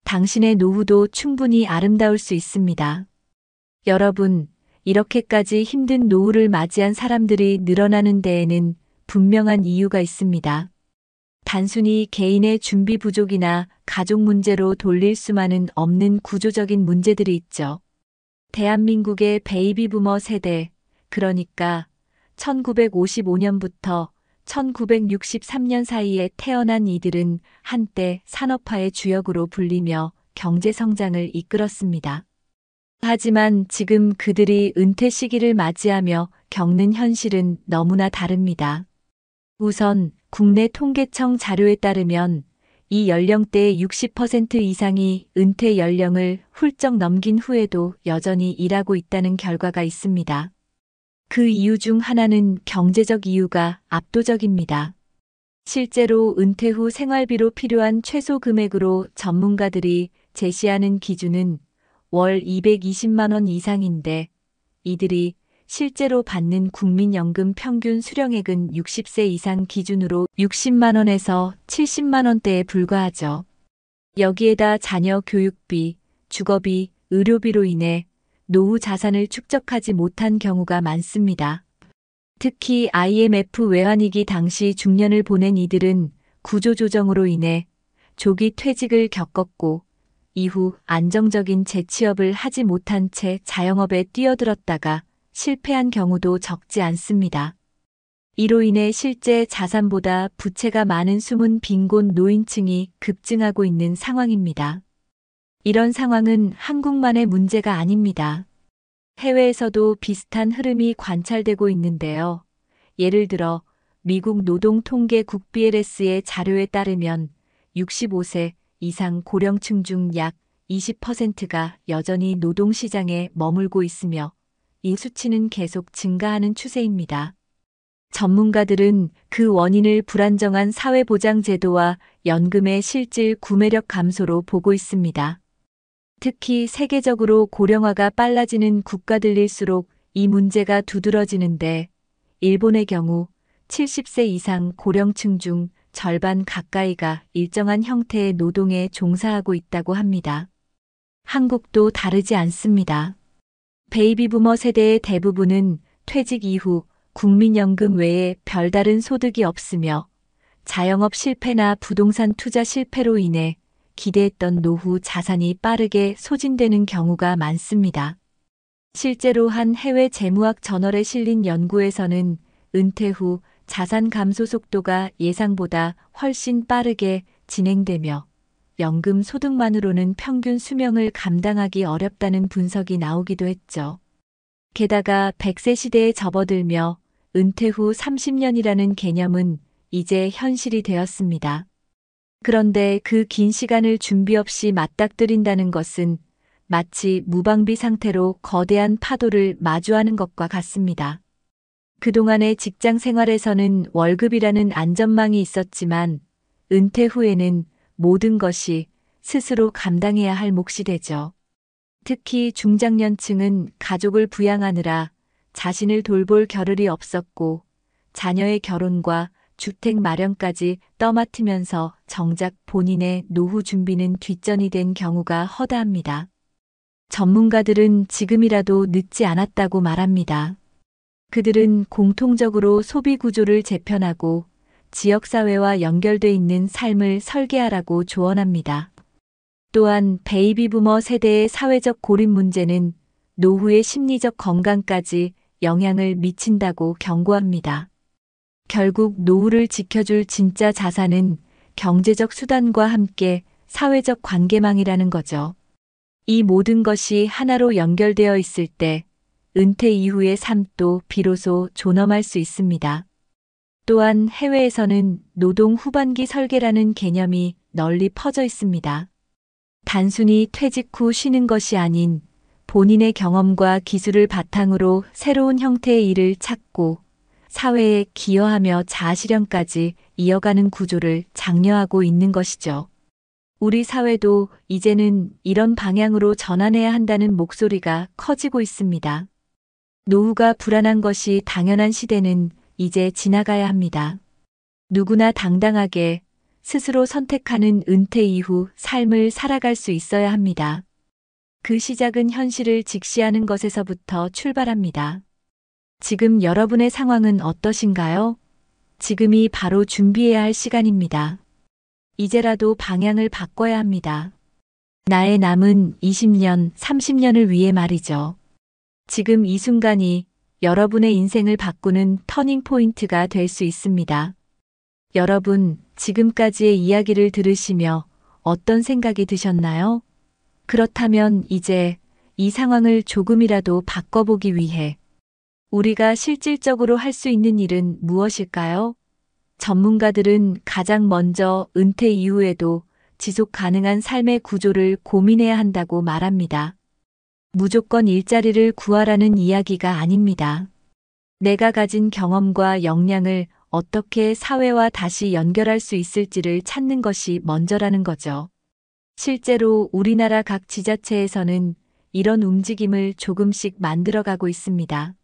당신의 노후도 충분히 아름다울 수 있습니다. 여러분, 이렇게까지 힘든 노후를 맞이한 사람들이 늘어나는 데에는 분명한 이유가 있습니다. 단순히 개인의 준비 부족이나 가족 문제로 돌릴 수만은 없는 구조적인 문제들이 있죠. 대한민국의 베이비 부머 세대, 그러니까 1955년부터 1963년 사이에 태어난 이들은 한때 산업화의 주역으로 불리며 경제 성장을 이끌었습니다. 하지만 지금 그들이 은퇴 시기를 맞이하며 겪는 현실은 너무나 다릅니다. 우선 국내 통계청 자료에 따르면 이 연령대의 60% 이상이 은퇴 연령을 훌쩍 넘긴 후에도 여전히 일하고 있다는 결과가 있습니다. 그 이유 중 하나는 경제적 이유가 압도적입니다. 실제로 은퇴 후 생활비로 필요한 최소 금액으로 전문가들이 제시하는 기준은 월 220만 원 이상인데 이들이 실제로 받는 국민연금 평균 수령액은 60세 이상 기준으로 60만 원에서 70만 원대에 불과하죠. 여기에다 자녀 교육비, 주거비, 의료비로 인해 노후 자산을 축적하지 못한 경우가 많습니다. 특히 IMF 외환위기 당시 중년을 보낸 이들은 구조조정으로 인해 조기 퇴직을 겪었고 이후 안정적인 재취업을 하지 못한 채 자영업에 뛰어들었다가 실패한 경우도 적지 않습니다. 이로 인해 실제 자산보다 부채가 많은 숨은 빈곤 노인층이 급증하고 있는 상황입니다. 이런 상황은 한국만의 문제가 아닙니다. 해외에서도 비슷한 흐름이 관찰되고 있는데요. 예를 들어 미국 노동통계국 BLS의 자료에 따르면 65세 이상 고령층 중 약 20%가 여전히 노동시장에 머물고 있으며 이 수치는 계속 증가하는 추세입니다. 전문가들은 그 원인을 불안정한 사회보장제도와 연금의 실질 구매력 감소로 보고 있습니다. 특히 세계적으로 고령화가 빨라지는 국가들일수록 이 문제가 두드러지는데 일본의 경우 70세 이상 고령층 중 절반 가까이가 일정한 형태의 노동에 종사하고 있다고 합니다. 한국도 다르지 않습니다. 베이비부머 세대의 대부분은 퇴직 이후 국민연금 외에 별다른 소득이 없으며 자영업 실패나 부동산 투자 실패로 인해 기대했던 노후 자산이 빠르게 소진되는 경우가 많습니다. 실제로 한 해외 재무학 저널에 실린 연구에서는 은퇴 후 자산 감소 속도가 예상보다 훨씬 빠르게 진행되며 연금 소득만으로는 평균 수명을 감당하기 어렵다는 분석이 나오기도 했죠. 게다가 100세 시대에 접어들며 은퇴 후 30년이라는 개념은 이제 현실이 되었습니다. 그런데 그 긴 시간을 준비 없이 맞닥뜨린다는 것은 마치 무방비 상태로 거대한 파도를 마주하는 것과 같습니다. 그동안의 직장 생활에서는 월급이라는 안전망이 있었지만 은퇴 후에는 모든 것이 스스로 감당해야 할 몫이 되죠. 특히 중장년층은 가족을 부양하느라 자신을 돌볼 겨를이 없었고 자녀의 결혼과 주택 마련까지 떠맡으면서 정작 본인의 노후 준비는 뒷전이 된 경우가 허다합니다. 전문가들은 지금이라도 늦지 않았다고 말합니다. 그들은 공통적으로 소비 구조를 재편하고 지역사회와 연결돼 있는 삶을 설계하라고 조언합니다. 또한 베이비부머 세대의 사회적 고립 문제는 노후의 심리적 건강까지 영향을 미친다고 경고합니다. 결국 노후를 지켜줄 진짜 자산은 경제적 수단과 함께 사회적 관계망이라는 거죠. 이 모든 것이 하나로 연결되어 있을 때 은퇴 이후의 삶도 비로소 존엄할 수 있습니다. 또한 해외에서는 노동 후반기 설계라는 개념이 널리 퍼져 있습니다. 단순히 퇴직 후 쉬는 것이 아닌 본인의 경험과 기술을 바탕으로 새로운 형태의 일을 찾고 사회에 기여하며 자아실현까지 이어가는 구조를 장려하고 있는 것이죠. 우리 사회도 이제는 이런 방향으로 전환해야 한다는 목소리가 커지고 있습니다. 노후가 불안한 것이 당연한 시대는 이제 지나가야 합니다. 누구나 당당하게 스스로 선택하는 은퇴 이후 삶을 살아갈 수 있어야 합니다. 그 시작은 현실을 직시하는 것에서부터 출발합니다. 지금 여러분의 상황은 어떠신가요? 지금이 바로 준비해야 할 시간입니다. 이제라도 방향을 바꿔야 합니다. 나의 남은 20년, 30년을 위해 말이죠. 지금 이 순간이 여러분의 인생을 바꾸는 터닝 포인트가 될 수 있습니다. 여러분, 지금까지의 이야기를 들으시며 어떤 생각이 드셨나요? 그렇다면 이제 이 상황을 조금이라도 바꿔보기 위해 우리가 실질적으로 할 수 있는 일은 무엇일까요? 전문가들은 가장 먼저 은퇴 이후에도 지속 가능한 삶의 구조를 고민해야 한다고 말합니다. 무조건 일자리를 구하라는 이야기가 아닙니다. 내가 가진 경험과 역량을 어떻게 사회와 다시 연결할 수 있을지를 찾는 것이 먼저라는 거죠. 실제로 우리나라 각 지자체에서는 이런 움직임을 조금씩 만들어가고 있습니다.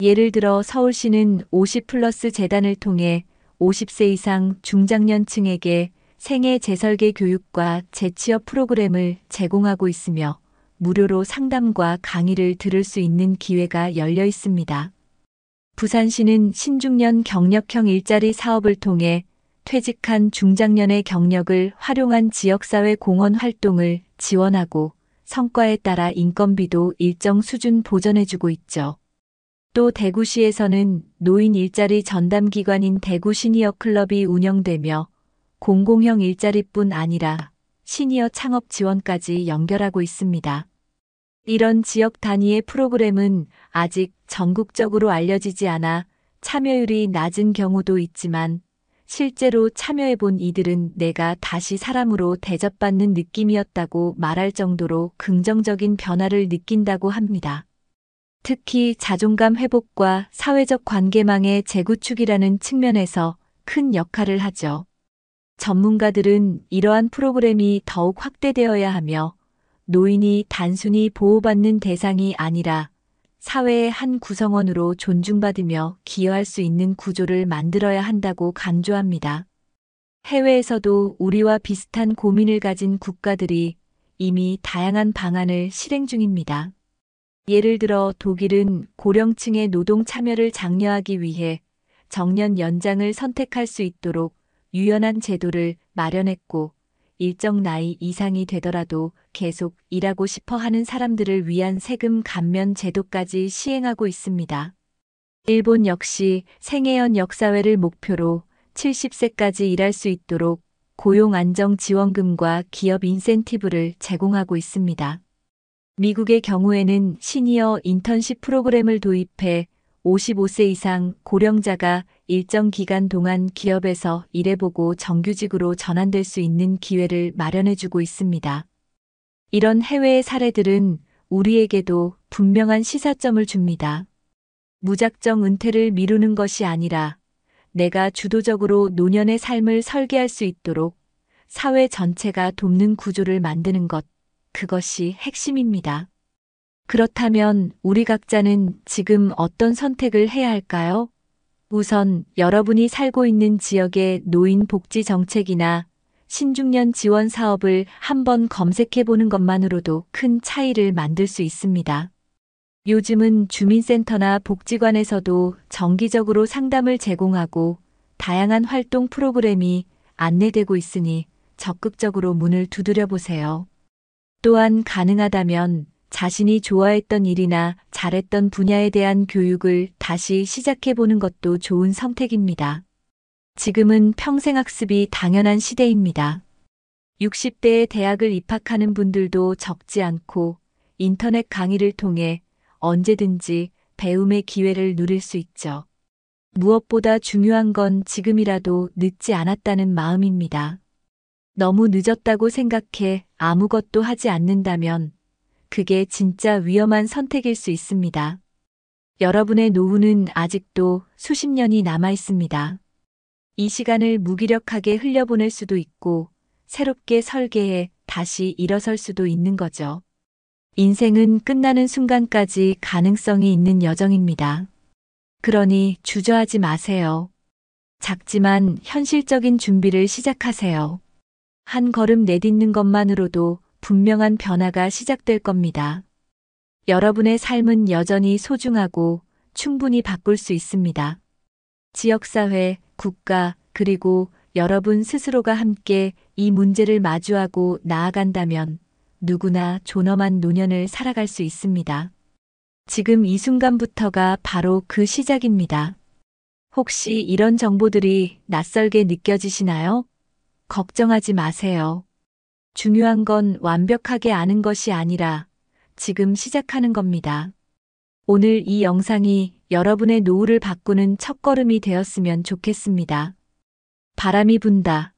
예를 들어 서울시는 50플러스 재단을 통해 50세 이상 중장년층에게 생애 재설계 교육과 재취업 프로그램을 제공하고 있으며 무료로 상담과 강의를 들을 수 있는 기회가 열려 있습니다. 부산시는 신중년 경력형 일자리 사업을 통해 퇴직한 중장년의 경력을 활용한 지역사회 공헌 활동을 지원하고 성과에 따라 인건비도 일정 수준 보전해주고 있죠. 또 대구시에서는 노인 일자리 전담기관인 대구 시니어 클럽이 운영되며 공공형 일자리뿐 아니라 시니어 창업 지원까지 연결하고 있습니다. 이런 지역 단위의 프로그램은 아직 전국적으로 알려지지 않아 참여율이 낮은 경우도 있지만 실제로 참여해본 이들은 내가 다시 사람으로 대접받는 느낌이었다고 말할 정도로 긍정적인 변화를 느낀다고 합니다. 특히 자존감 회복과 사회적 관계망의 재구축이라는 측면에서 큰 역할을 하죠. 전문가들은 이러한 프로그램이 더욱 확대되어야 하며 노인이 단순히 보호받는 대상이 아니라 사회의 한 구성원으로 존중받으며 기여할 수 있는 구조를 만들어야 한다고 강조합니다. 해외에서도 우리와 비슷한 고민을 가진 국가들이 이미 다양한 방안을 실행 중입니다. 예를 들어 독일은 고령층의 노동 참여를 장려하기 위해 정년 연장을 선택할 수 있도록 유연한 제도를 마련했고 일정 나이 이상이 되더라도 계속 일하고 싶어 하는 사람들을 위한 세금 감면 제도까지 시행하고 있습니다. 일본 역시 생애연 역사회를 목표로 70세까지 일할 수 있도록 고용안정지원금과 기업 인센티브를 제공하고 있습니다. 미국의 경우에는 시니어 인턴십 프로그램을 도입해 55세 이상 고령자가 일정 기간 동안 기업에서 일해보고 정규직으로 전환될 수 있는 기회를 마련해주고 있습니다. 이런 해외의 사례들은 우리에게도 분명한 시사점을 줍니다. 무작정 은퇴를 미루는 것이 아니라 내가 주도적으로 노년의 삶을 설계할 수 있도록 사회 전체가 돕는 구조를 만드는 것, 그것이 핵심입니다. 그렇다면 우리 각자는 지금 어떤 선택을 해야 할까요? 우선 여러분이 살고 있는 지역의 노인 복지 정책이나 신중년 지원 사업을 한번 검색해 보는 것만으로도 큰 차이를 만들 수 있습니다. 요즘은 주민센터나 복지관에서도 정기적으로 상담을 제공하고 다양한 활동 프로그램이 안내되고 있으니 적극적으로 문을 두드려 보세요. 또한 가능하다면 자신이 좋아했던 일이나 잘했던 분야에 대한 교육을 다시 시작해보는 것도 좋은 선택입니다. 지금은 평생학습이 당연한 시대입니다. 60대에 대학을 입학하는 분들도 적지 않고 인터넷 강의를 통해 언제든지 배움의 기회를 누릴 수 있죠. 무엇보다 중요한 건 지금이라도 늦지 않았다는 마음입니다. 너무 늦었다고 생각해 아무것도 하지 않는다면 그게 진짜 위험한 선택일 수 있습니다. 여러분의 노후는 아직도 수십 년이 남아 있습니다. 이 시간을 무기력하게 흘려보낼 수도 있고 새롭게 설계해 다시 일어설 수도 있는 거죠. 인생은 끝나는 순간까지 가능성이 있는 여정입니다. 그러니 주저하지 마세요. 작지만 현실적인 준비를 시작하세요. 한 걸음 내딛는 것만으로도 분명한 변화가 시작될 겁니다. 여러분의 삶은 여전히 소중하고 충분히 바꿀 수 있습니다. 지역사회, 국가, 그리고 여러분 스스로가 함께 이 문제를 마주하고 나아간다면 누구나 존엄한 노년을 살아갈 수 있습니다. 지금 이 순간부터가 바로 그 시작입니다. 혹시 이런 정보들이 낯설게 느껴지시나요? 걱정하지 마세요. 중요한 건 완벽하게 아는 것이 아니라 지금 시작하는 겁니다. 오늘 이 영상이 여러분의 노후를 바꾸는 첫걸음이 되었으면 좋겠습니다. 바람이 분다.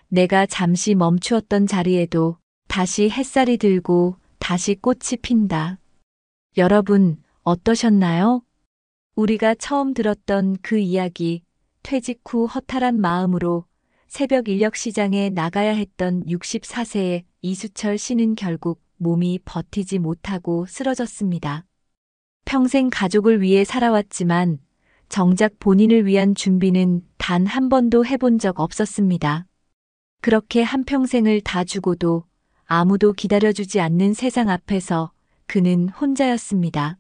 내가 잠시 멈추었던 자리에도 다시 햇살이 들고 다시 꽃이 핀다. 여러분, 어떠셨나요? 우리가 처음 들었던 그 이야기, 퇴직 후 허탈한 마음으로 새벽 인력 시장에 나가야 했던 64세의 이수철 씨는 결국 몸이 버티지 못하고 쓰러졌습니다. 평생 가족을 위해 살아왔지만 정작 본인을 위한 준비는 단 한 번도 해본 적 없었습니다. 그렇게 한평생을 다 주고도 아무도 기다려주지 않는 세상 앞에서 그는 혼자였습니다.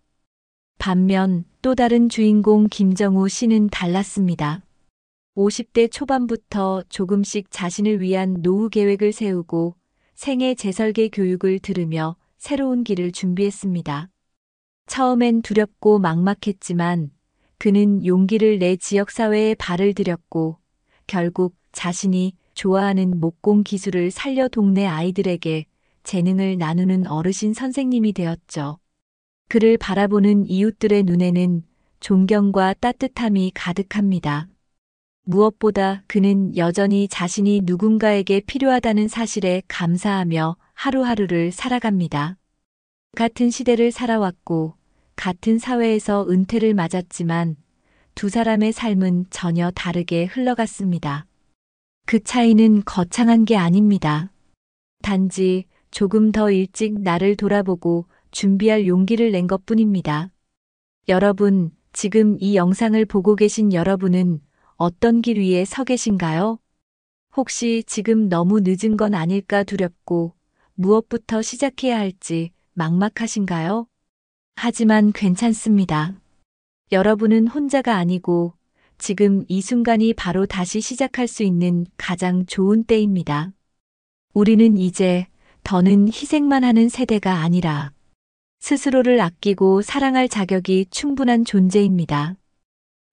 반면 또 다른 주인공 김정우 씨는 달랐습니다. 50대 초반부터 조금씩 자신을 위한 노후 계획을 세우고 생애 재설계 교육을 들으며 새로운 길을 준비했습니다. 처음엔 두렵고 막막했지만 그는 용기를 내 지역사회에 발을 들였고 결국 자신이 좋아하는 목공 기술을 살려 동네 아이들에게 재능을 나누는 어르신 선생님이 되었죠. 그를 바라보는 이웃들의 눈에는 존경과 따뜻함이 가득합니다. 무엇보다 그는 여전히 자신이 누군가에게 필요하다는 사실에 감사하며 하루하루를 살아갑니다. 같은 시대를 살아왔고 같은 사회에서 은퇴를 맞았지만 두 사람의 삶은 전혀 다르게 흘러갔습니다. 그 차이는 거창한 게 아닙니다. 단지 조금 더 일찍 나를 돌아보고 준비할 용기를 낸 것뿐입니다. 여러분, 지금 이 영상을 보고 계신 여러분은 어떤 길 위에 서 계신가요? 혹시 지금 너무 늦은 건 아닐까 두렵고 무엇부터 시작해야 할지 막막하신가요? 하지만 괜찮습니다. 여러분은 혼자가 아니고 지금 이 순간이 바로 다시 시작할 수 있는 가장 좋은 때입니다. 우리는 이제 더는 희생만 하는 세대가 아니라 스스로를 아끼고 사랑할 자격이 충분한 존재입니다.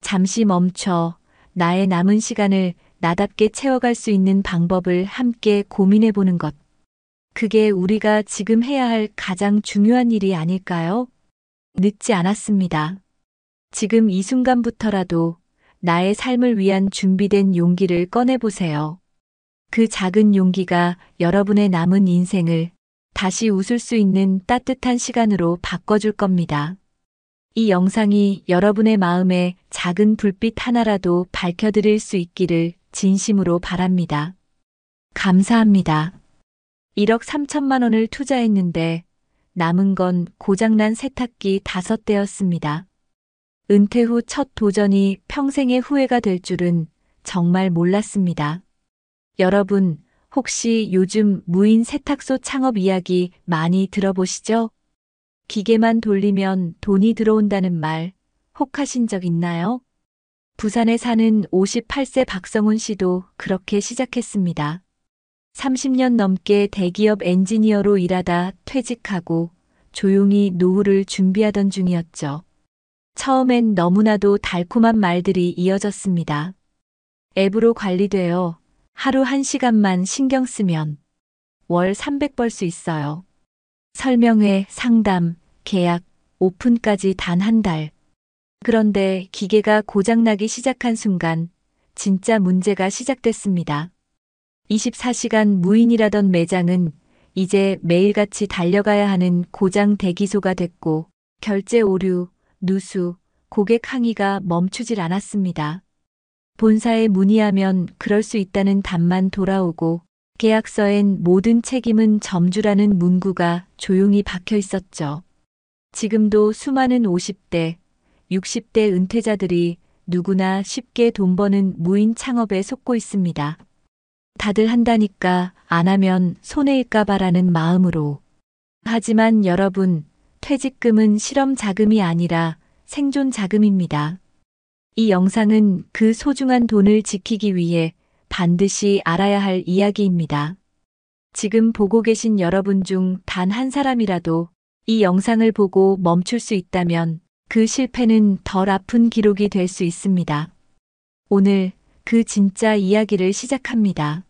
잠시 멈춰 나의 남은 시간을 나답게 채워갈 수 있는 방법을 함께 고민해 보는 것. 그게 우리가 지금 해야 할 가장 중요한 일이 아닐까요? 늦지 않았습니다. 지금 이 순간부터라도 나의 삶을 위한 준비된 용기를 꺼내보세요. 그 작은 용기가 여러분의 남은 인생을 다시 웃을 수 있는 따뜻한 시간으로 바꿔줄 겁니다. 이 영상이 여러분의 마음에 작은 불빛 하나라도 밝혀드릴 수 있기를 진심으로 바랍니다. 감사합니다. 1억 3천만 원을 투자했는데 남은 건 고장난 세탁기 5대였습니다. 은퇴 후 첫 도전이 평생의 후회가 될 줄은 정말 몰랐습니다. 여러분, 혹시 요즘 무인 세탁소 창업 이야기 많이 들어보시죠? 기계만 돌리면 돈이 들어온다는 말 혹하신 적 있나요? 부산에 사는 58세 박성훈 씨도 그렇게 시작했습니다. 30년 넘게 대기업 엔지니어로 일하다 퇴직하고 조용히 노후를 준비하던 중이었죠. 처음엔 너무나도 달콤한 말들이 이어졌습니다. 앱으로 관리되어 하루 1시간만 신경 쓰면 월 300 벌 수 있어요. 설명회, 상담, 계약, 오픈까지 단 한 달. 그런데 기계가 고장나기 시작한 순간 진짜 문제가 시작됐습니다. 24시간 무인이라던 매장은 이제 매일같이 달려가야 하는 고장 대기소가 됐고 결제 오류, 누수, 고객 항의가 멈추질 않았습니다. 본사에 문의하면 그럴 수 있다는 답만 돌아오고 계약서엔 모든 책임은 점주라는 문구가 조용히 박혀 있었죠. 지금도 수많은 50대, 60대 은퇴자들이 누구나 쉽게 돈 버는 무인 창업에 속고 있습니다. 다들 한다니까 안 하면 손해일까봐라는 마음으로. 하지만 여러분, 퇴직금은 실험 자금이 아니라 생존 자금입니다. 이 영상은 그 소중한 돈을 지키기 위해 반드시 알아야 할 이야기입니다. 지금 보고 계신 여러분 중 단 한 사람이라도 이 영상을 보고 멈출 수 있다면 그 실패는 덜 아픈 기록이 될 수 있습니다. 오늘 그 진짜 이야기를 시작합니다.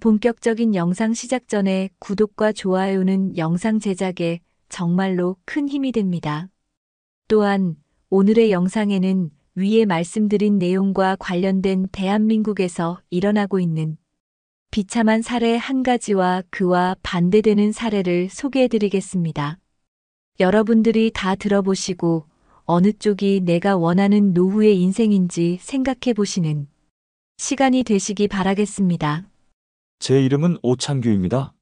본격적인 영상 시작 전에 구독과 좋아요는 영상 제작에 정말로 큰 힘이 됩니다. 또한 오늘의 영상에는 위에 말씀드린 내용과 관련된 대한민국에서 일어나고 있는 비참한 사례 한 가지와 그와 반대되는 사례를 소개해 드리겠습니다. 여러분들이 다 들어보시고 어느 쪽이 내가 원하는 노후의 인생인지 생각해 보시는 시간이 되시기 바라겠습니다. 제 이름은 오창규입니다.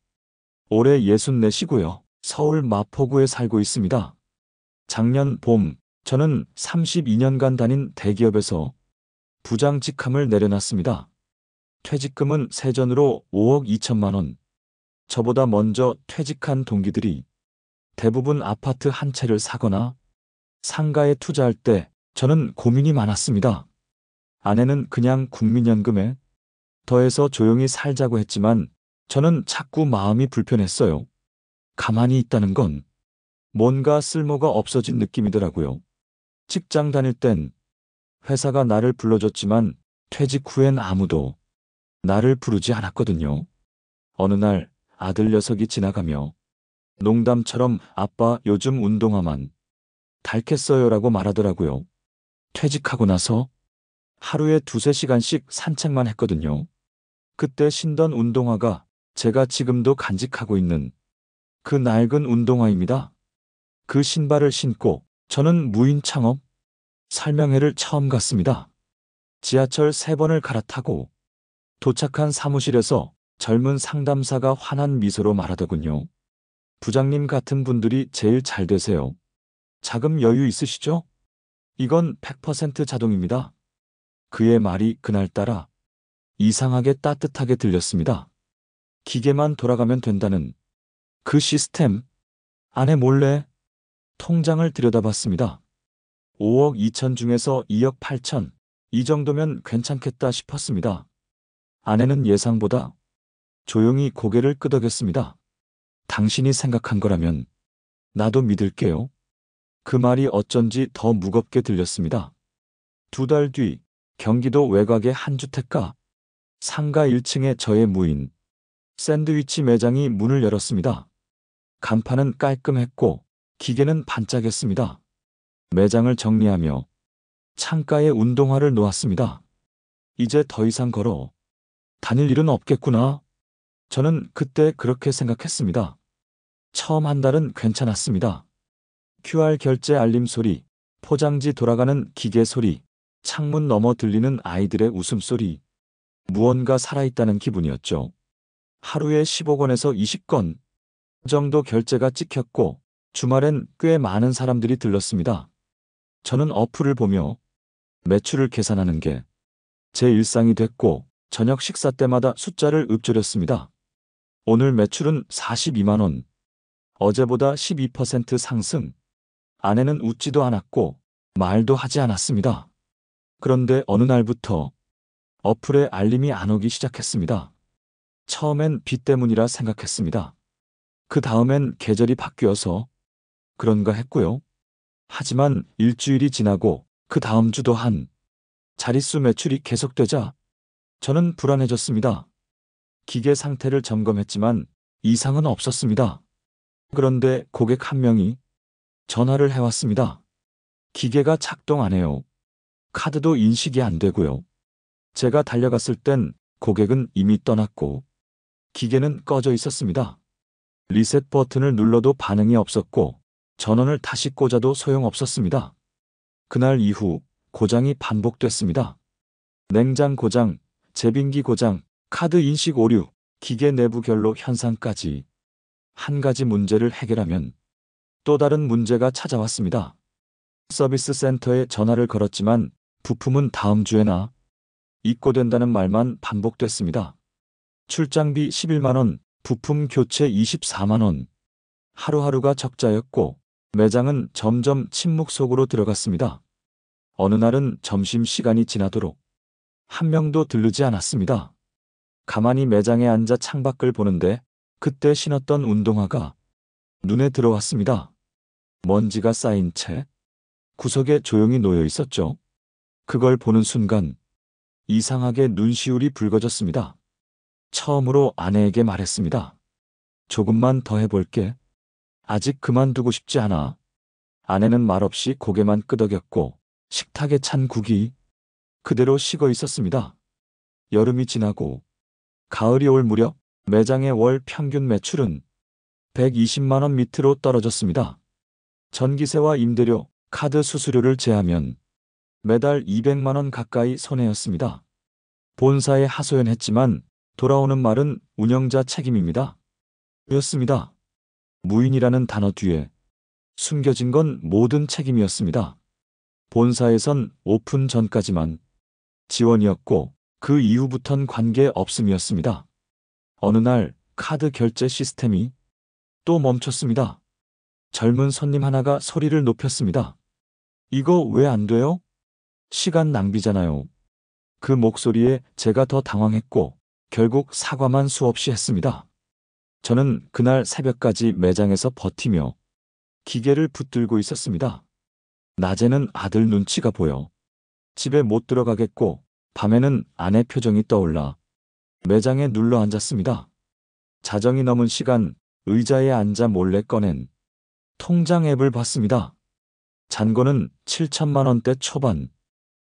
올해 64시고요. 서울 마포구에 살고 있습니다. 작년 봄, 저는 32년간 다닌 대기업에서 부장 직함을 내려놨습니다. 퇴직금은 세전으로 5억 2천만 원. 저보다 먼저 퇴직한 동기들이 대부분 아파트 한 채를 사거나 상가에 투자할 때 저는 고민이 많았습니다. 아내는 그냥 국민연금에 더해서 조용히 살자고 했지만 저는 자꾸 마음이 불편했어요. 가만히 있다는 건 뭔가 쓸모가 없어진 느낌이더라고요. 직장 다닐 땐 회사가 나를 불러줬지만 퇴직 후엔 아무도 나를 부르지 않았거든요. 어느 날 아들 녀석이 지나가며 농담처럼 아빠 요즘 운동화만 닳겠어요라고 말하더라고요. 퇴직하고 나서 하루에 2~3시간씩 산책만 했거든요. 그때 신던 운동화가 제가 지금도 간직하고 있는 그 낡은 운동화입니다. 그 신발을 신고 저는 무인 창업 설명회를 처음 갔습니다. 지하철 3번을 갈아타고 도착한 사무실에서 젊은 상담사가 환한 미소로 말하더군요. 부장님 같은 분들이 제일 잘 되세요. 자금 여유 있으시죠? 이건 100% 자동입니다. 그의 말이 그날따라 이상하게 따뜻하게 들렸습니다. 기계만 돌아가면 된다는 그 시스템. 아내 몰래 통장을 들여다봤습니다. 5억 2천 중에서 2억 8천, 이 정도면 괜찮겠다 싶었습니다. 아내는 예상보다 조용히 고개를 끄덕였습니다. 당신이 생각한 거라면 나도 믿을게요. 그 말이 어쩐지 더 무겁게 들렸습니다. 2달 뒤 경기도 외곽의 한 주택가 상가 1층에 저의 무인 샌드위치 매장이 문을 열었습니다. 간판은 깔끔했고 기계는 반짝였습니다. 매장을 정리하며 창가에 운동화를 놓았습니다. 이제 더 이상 걸어 다닐 일은 없겠구나. 저는 그때 그렇게 생각했습니다. 처음 한 달은 괜찮았습니다. QR 결제 알림 소리, 포장지 돌아가는 기계 소리, 창문 너머 들리는 아이들의 웃음소리. 무언가 살아있다는 기분이었죠. 하루에 15건에서 20건 정도 결제가 찍혔고 주말엔 꽤 많은 사람들이 들렀습니다. 저는 어플을 보며 매출을 계산하는 게 제 일상이 됐고 저녁 식사 때마다 숫자를 읊조렸습니다. 오늘 매출은 42만 원. 어제보다 12% 상승. 아내는 웃지도 않았고 말도 하지 않았습니다. 그런데 어느 날부터 어플에 알림이 안 오기 시작했습니다. 처음엔 빚 때문이라 생각했습니다. 그 다음엔 계절이 바뀌어서 그런가 했고요. 하지만 일주일이 지나고 그 다음 주도 한 자릿수 매출이 계속되자 저는 불안해졌습니다. 기계 상태를 점검했지만 이상은 없었습니다. 그런데 고객 한 명이 전화를 해왔습니다. 기계가 작동 안 해요. 카드도 인식이 안 되고요. 제가 달려갔을 땐 고객은 이미 떠났고 기계는 꺼져 있었습니다. 리셋 버튼을 눌러도 반응이 없었고 전원을 다시 꽂아도 소용없었습니다. 그날 이후 고장이 반복됐습니다. 냉장 고장, 제빙기 고장, 카드 인식 오류, 기계 내부 결로 현상까지 한 가지 문제를 해결하면 또 다른 문제가 찾아왔습니다. 서비스 센터에 전화를 걸었지만 부품은 다음 주에나 입고된다는 말만 반복됐습니다. 출장비 11만 원, 부품 교체 24만 원. 하루하루가 적자였고 매장은 점점 침묵 속으로 들어갔습니다. 어느 날은 점심시간이 지나도록 한 명도 들르지 않았습니다. 가만히 매장에 앉아 창밖을 보는데 그때 신었던 운동화가 눈에 들어왔습니다. 먼지가 쌓인 채 구석에 조용히 놓여 있었죠. 그걸 보는 순간 이상하게 눈시울이 붉어졌습니다. 처음으로 아내에게 말했습니다. 조금만 더 해볼게. 아직 그만두고 싶지 않아. 아내는 말없이 고개만 끄덕였고 식탁에 찬 국이 그대로 식어 있었습니다. 여름이 지나고 가을이 올 무렵 매장의 월 평균 매출은 120만 원 밑으로 떨어졌습니다. 전기세와 임대료, 카드 수수료를 제하면 매달 200만 원 가까이 손해였습니다. 본사에 하소연했지만 돌아오는 말은 운영자 책임입니다. 였습니다. 무인이라는 단어 뒤에 숨겨진 건 모든 책임이었습니다. 본사에선 오픈 전까지만 지원이었고 그 이후부턴 관계 없음이었습니다. 어느 날 카드 결제 시스템이 또 멈췄습니다. 젊은 손님 하나가 소리를 높였습니다. 이거 왜 안 돼요? 시간 낭비잖아요. 그 목소리에 제가 더 당황했고 결국 사과만 수없이 했습니다. 저는 그날 새벽까지 매장에서 버티며 기계를 붙들고 있었습니다. 낮에는 아들 눈치가 보여 집에 못 들어가겠고 밤에는 아내 표정이 떠올라 매장에 눌러 앉았습니다. 자정이 넘은 시간 의자에 앉아 몰래 꺼낸 통장 앱을 봤습니다. 잔고는 7천만 원대 초반,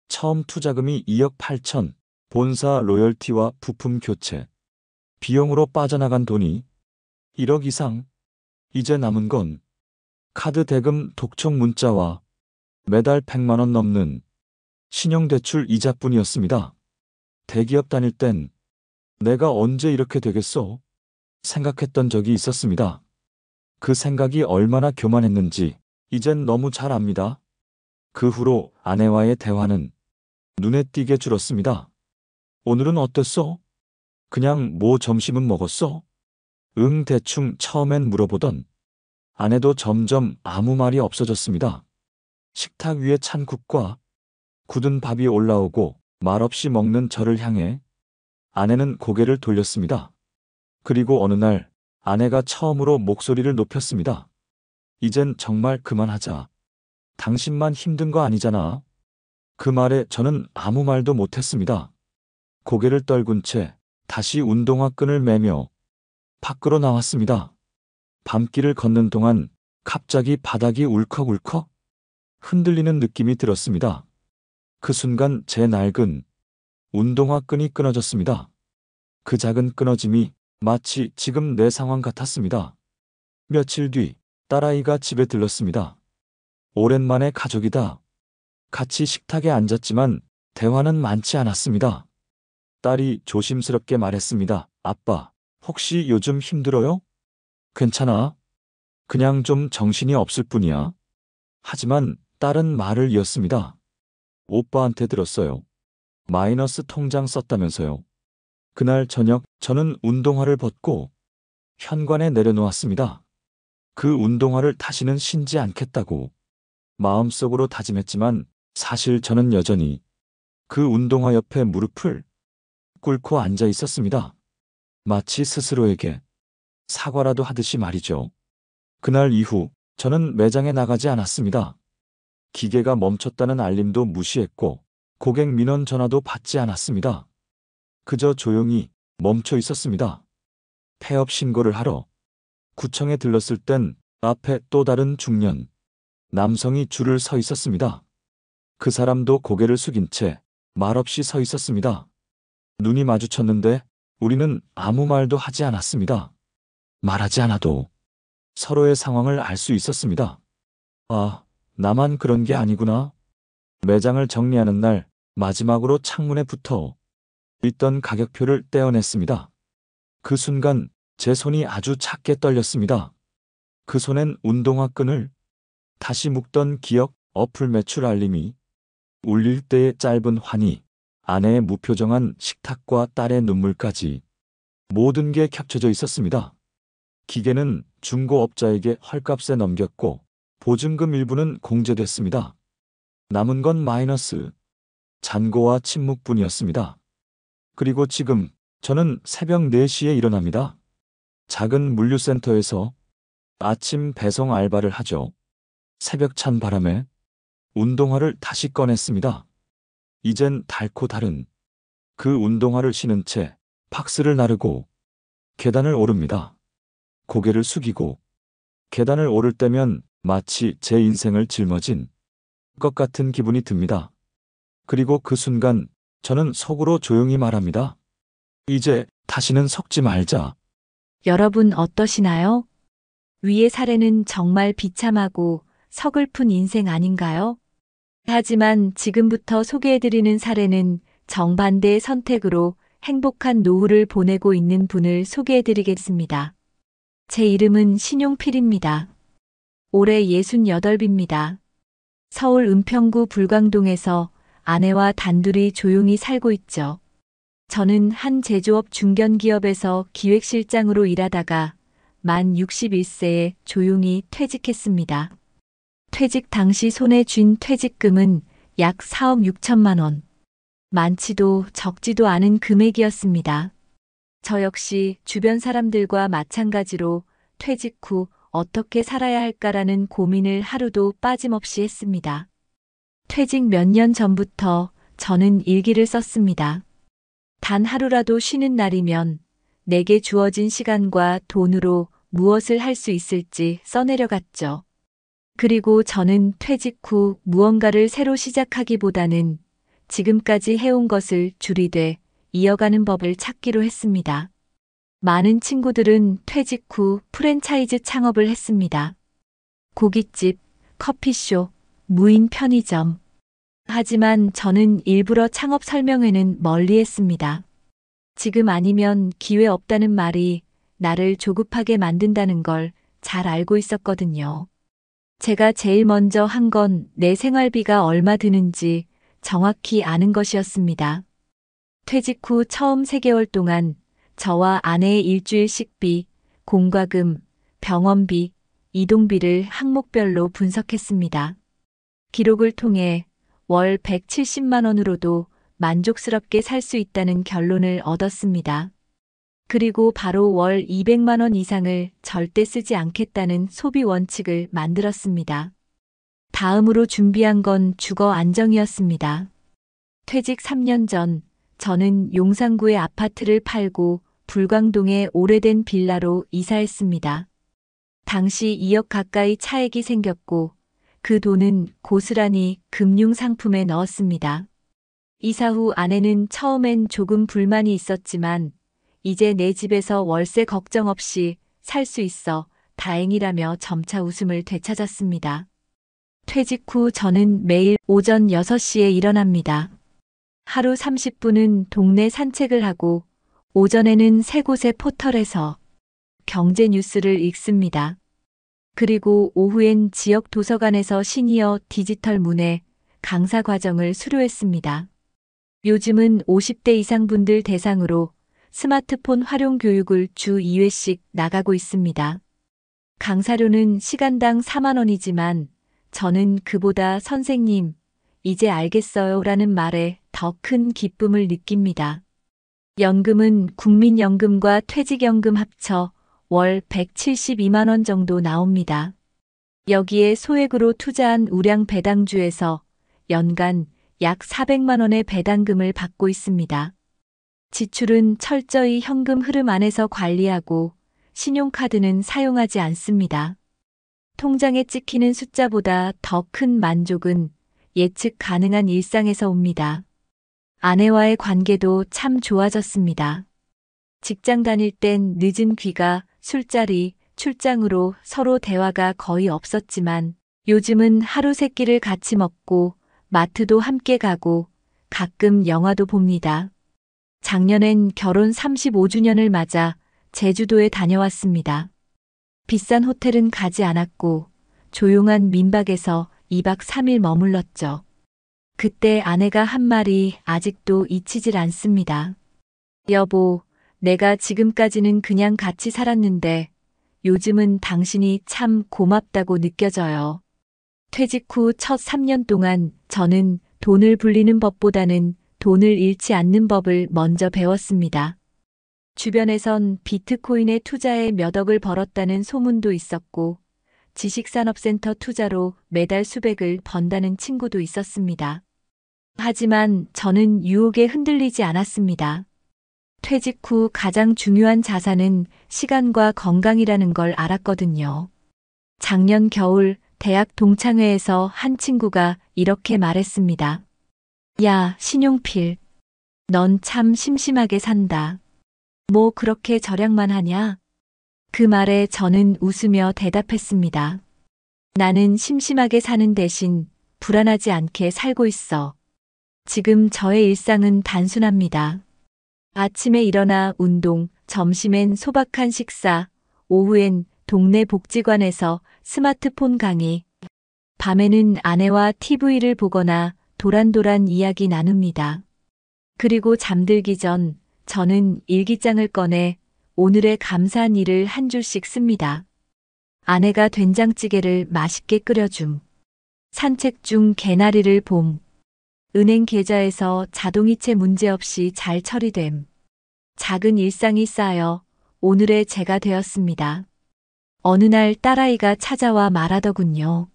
처음 투자금이 2억 8천, 본사 로열티와 부품 교체, 비용으로 빠져나간 돈이 1억 이상. 이제 남은 건 카드 대금 독촉 문자와 매달 100만 원 넘는 신용대출 이자뿐이었습니다. 대기업 다닐 땐 내가 언제 이렇게 되겠어? 생각했던 적이 있었습니다. 그 생각이 얼마나 교만했는지 이젠 너무 잘 압니다. 그 후로 아내와의 대화는 눈에 띄게 줄었습니다. 오늘은 어땠어? 그냥 뭐 점심은 먹었어? 응, 대충 처음엔 물어보던 아내도 점점 아무 말이 없어졌습니다. 식탁 위에 찬 국과 굳은 밥이 올라오고 말없이 먹는 저를 향해 아내는 고개를 돌렸습니다. 그리고 어느 날 아내가 처음으로 목소리를 높였습니다. 이젠 정말 그만하자. 당신만 힘든 거 아니잖아. 그 말에 저는 아무 말도 못했습니다. 고개를 떨군 채 다시 운동화 끈을 매며 밖으로 나왔습니다. 밤길을 걷는 동안 갑자기 바닥이 울컥울컥 흔들리는 느낌이 들었습니다. 그 순간 제 낡은 운동화 끈이 끊어졌습니다. 그 작은 끊어짐이 마치 지금 내 상황 같았습니다. 며칠 뒤 딸아이가 집에 들렀습니다. 오랜만에 가족이다. 같이 식탁에 앉았지만 대화는 많지 않았습니다. 딸이 조심스럽게 말했습니다. 아빠, 혹시 요즘 힘들어요? 괜찮아. 그냥 좀 정신이 없을 뿐이야. 하지만 딸은 말을 이었습니다. 오빠한테 들었어요. 마이너스 통장 썼다면서요. 그날 저녁 저는 운동화를 벗고 현관에 내려놓았습니다. 그 운동화를 다시는 신지 않겠다고 마음속으로 다짐했지만 사실 저는 여전히 그 운동화 옆에 무릎을 꿇고 앉아 있었습니다. 마치 스스로에게 사과라도 하듯이 말이죠. 그날 이후 저는 매장에 나가지 않았습니다. 기계가 멈췄다는 알림도 무시했고 고객 민원 전화도 받지 않았습니다. 그저 조용히 멈춰 있었습니다. 폐업 신고를 하러 구청에 들렀을 땐 앞에 또 다른 중년 남성이 줄을 서 있었습니다. 그 사람도 고개를 숙인 채 말없이 서 있었습니다. 눈이 마주쳤는데 우리는 아무 말도 하지 않았습니다. 말하지 않아도 서로의 상황을 알 수 있었습니다. 아, 나만 그런 게 아니구나. 매장을 정리하는 날 마지막으로 창문에 붙어 있던 가격표를 떼어냈습니다. 그 순간 제 손이 아주 작게 떨렸습니다. 그 손엔 운동화 끈을 다시 묶던 기억, 어플 매출 알림이 울릴 때의 짧은 환희, 아내의 무표정한 식탁과 딸의 눈물까지 모든 게 겹쳐져 있었습니다. 기계는 중고업자에게 헐값에 넘겼고 보증금 일부는 공제됐습니다. 남은 건 마이너스, 잔고와 침묵뿐이었습니다. 그리고 지금 저는 새벽 4시에 일어납니다. 작은 물류센터에서 아침 배송 알바를 하죠. 새벽 찬 바람에 운동화를 다시 꺼냈습니다. 이젠 닳고 다른 그 운동화를 신은 채 팍스를 나르고 계단을 오릅니다. 고개를 숙이고 계단을 오를 때면 마치 제 인생을 짊어진 것 같은 기분이 듭니다. 그리고 그 순간 저는 속으로 조용히 말합니다. 이제 다시는 섞지 말자. 여러분 어떠시나요? 위의 사례는 정말 비참하고 서글픈 인생 아닌가요? 하지만 지금부터 소개해드리는 사례는 정반대의 선택으로 행복한 노후를 보내고 있는 분을 소개해드리겠습니다. 제 이름은 신용필입니다. 올해 68입니다. 서울 은평구 불광동에서 아내와 단둘이 조용히 살고 있죠. 저는 한 제조업 중견기업에서 기획실장으로 일하다가 만 61세에 조용히 퇴직했습니다. 퇴직 당시 손에 쥔 퇴직금은 약 4억 6천만 원. 많지도 적지도 않은 금액이었습니다. 저 역시 주변 사람들과 마찬가지로 퇴직 후 어떻게 살아야 할까라는 고민을 하루도 빠짐없이 했습니다. 퇴직 몇 년 전부터 저는 일기를 썼습니다. 단 하루라도 쉬는 날이면 내게 주어진 시간과 돈으로 무엇을 할 수 있을지 써내려갔죠. 그리고 저는 퇴직 후 무언가를 새로 시작하기보다는 지금까지 해온 것을 줄이되 이어가는 법을 찾기로 했습니다. 많은 친구들은 퇴직 후 프랜차이즈 창업을 했습니다. 고깃집, 커피숍, 무인 편의점. 하지만 저는 일부러 창업 설명회는 멀리했습니다. 지금 아니면 기회 없다는 말이 나를 조급하게 만든다는 걸 잘 알고 있었거든요. 제가 제일 먼저 한 건 내 생활비가 얼마 드는지 정확히 아는 것이었습니다. 퇴직 후 처음 3개월 동안 저와 아내의 일주일 식비, 공과금, 병원비, 이동비를 항목별로 분석했습니다. 기록을 통해 월 170만 원으로도 만족스럽게 살 수 있다는 결론을 얻었습니다. 그리고 바로 월 200만 원 이상을 절대 쓰지 않겠다는 소비 원칙을 만들었습니다. 다음으로 준비한 건 주거 안정이었습니다. 퇴직 3년 전 저는 용산구의 아파트를 팔고 불광동의 오래된 빌라로 이사했습니다. 당시 2억 가까이 차액이 생겼고 그 돈은 고스란히 금융상품에 넣었습니다. 이사 후 아내는 처음엔 조금 불만이 있었지만 이제 내 집에서 월세 걱정 없이 살 수 있어 다행이라며 점차 웃음을 되찾았습니다. 퇴직 후 저는 매일 오전 6시에 일어납니다. 하루 30분은 동네 산책을 하고 오전에는 3곳의 포털에서 경제 뉴스를 읽습니다. 그리고 오후엔 지역 도서관에서 시니어 디지털 문해 강사 과정을 수료했습니다. 요즘은 50대 이상 분들 대상으로 스마트폰 활용 교육을 주 2회씩 나가고 있습니다. 강사료는 시간당 4만 원이지만 저는 그보다 선생님, 이제 알겠어요 라는 말에 더 큰 기쁨을 느낍니다. 연금은 국민연금과 퇴직연금 합쳐 월 172만 원 정도 나옵니다. 여기에 소액으로 투자한 우량 배당주에서 연간 약 400만 원의 배당금을 받고 있습니다. 지출은 철저히 현금 흐름 안에서 관리하고 신용카드는 사용하지 않습니다. 통장에 찍히는 숫자보다 더 큰 만족은 예측 가능한 일상에서 옵니다. 아내와의 관계도 참 좋아졌습니다. 직장 다닐 땐 늦은 귀가, 술자리, 출장으로 서로 대화가 거의 없었지만 요즘은 하루 3끼를 같이 먹고 마트도 함께 가고 가끔 영화도 봅니다. 작년엔 결혼 35주년을 맞아 제주도에 다녀왔습니다. 비싼 호텔은 가지 않았고 조용한 민박에서 2박 3일 머물렀죠. 그때 아내가 한 말이 아직도 잊히질 않습니다. 여보, 내가 지금까지는 그냥 같이 살았는데 요즘은 당신이 참 고맙다고 느껴져요. 퇴직 후 첫 3년 동안 저는 돈을 불리는 법보다는 돈을 잃지 않는 법을 먼저 배웠습니다. 주변에선 비트코인에 투자해 몇 억을 벌었다는 소문도 있었고 지식산업센터 투자로 매달 수백을 번다는 친구도 있었습니다. 하지만 저는 유혹에 흔들리지 않았습니다. 퇴직 후 가장 중요한 자산은 시간과 건강이라는 걸 알았거든요. 작년 겨울 대학 동창회에서 한 친구가 이렇게 말했습니다. 야, 신용필. 넌 참 심심하게 산다. 뭐 그렇게 절약만 하냐? 그 말에 저는 웃으며 대답했습니다. 나는 심심하게 사는 대신 불안하지 않게 살고 있어. 지금 저의 일상은 단순합니다. 아침에 일어나 운동, 점심엔 소박한 식사, 오후엔 동네 복지관에서 스마트폰 강의, 밤에는 아내와 TV를 보거나 도란도란 이야기 나눕니다. 그리고 잠들기 전 저는 일기장을 꺼내 오늘의 감사한 일을 한 줄씩 씁니다. 아내가 된장찌개를 맛있게 끓여줌. 산책 중 개나리를 봄. 은행 계좌에서 자동이체 문제없이 잘 처리됨. 작은 일상이 쌓여 오늘의 제가 되었습니다. 어느 날 딸아이가 찾아와 말하더군요.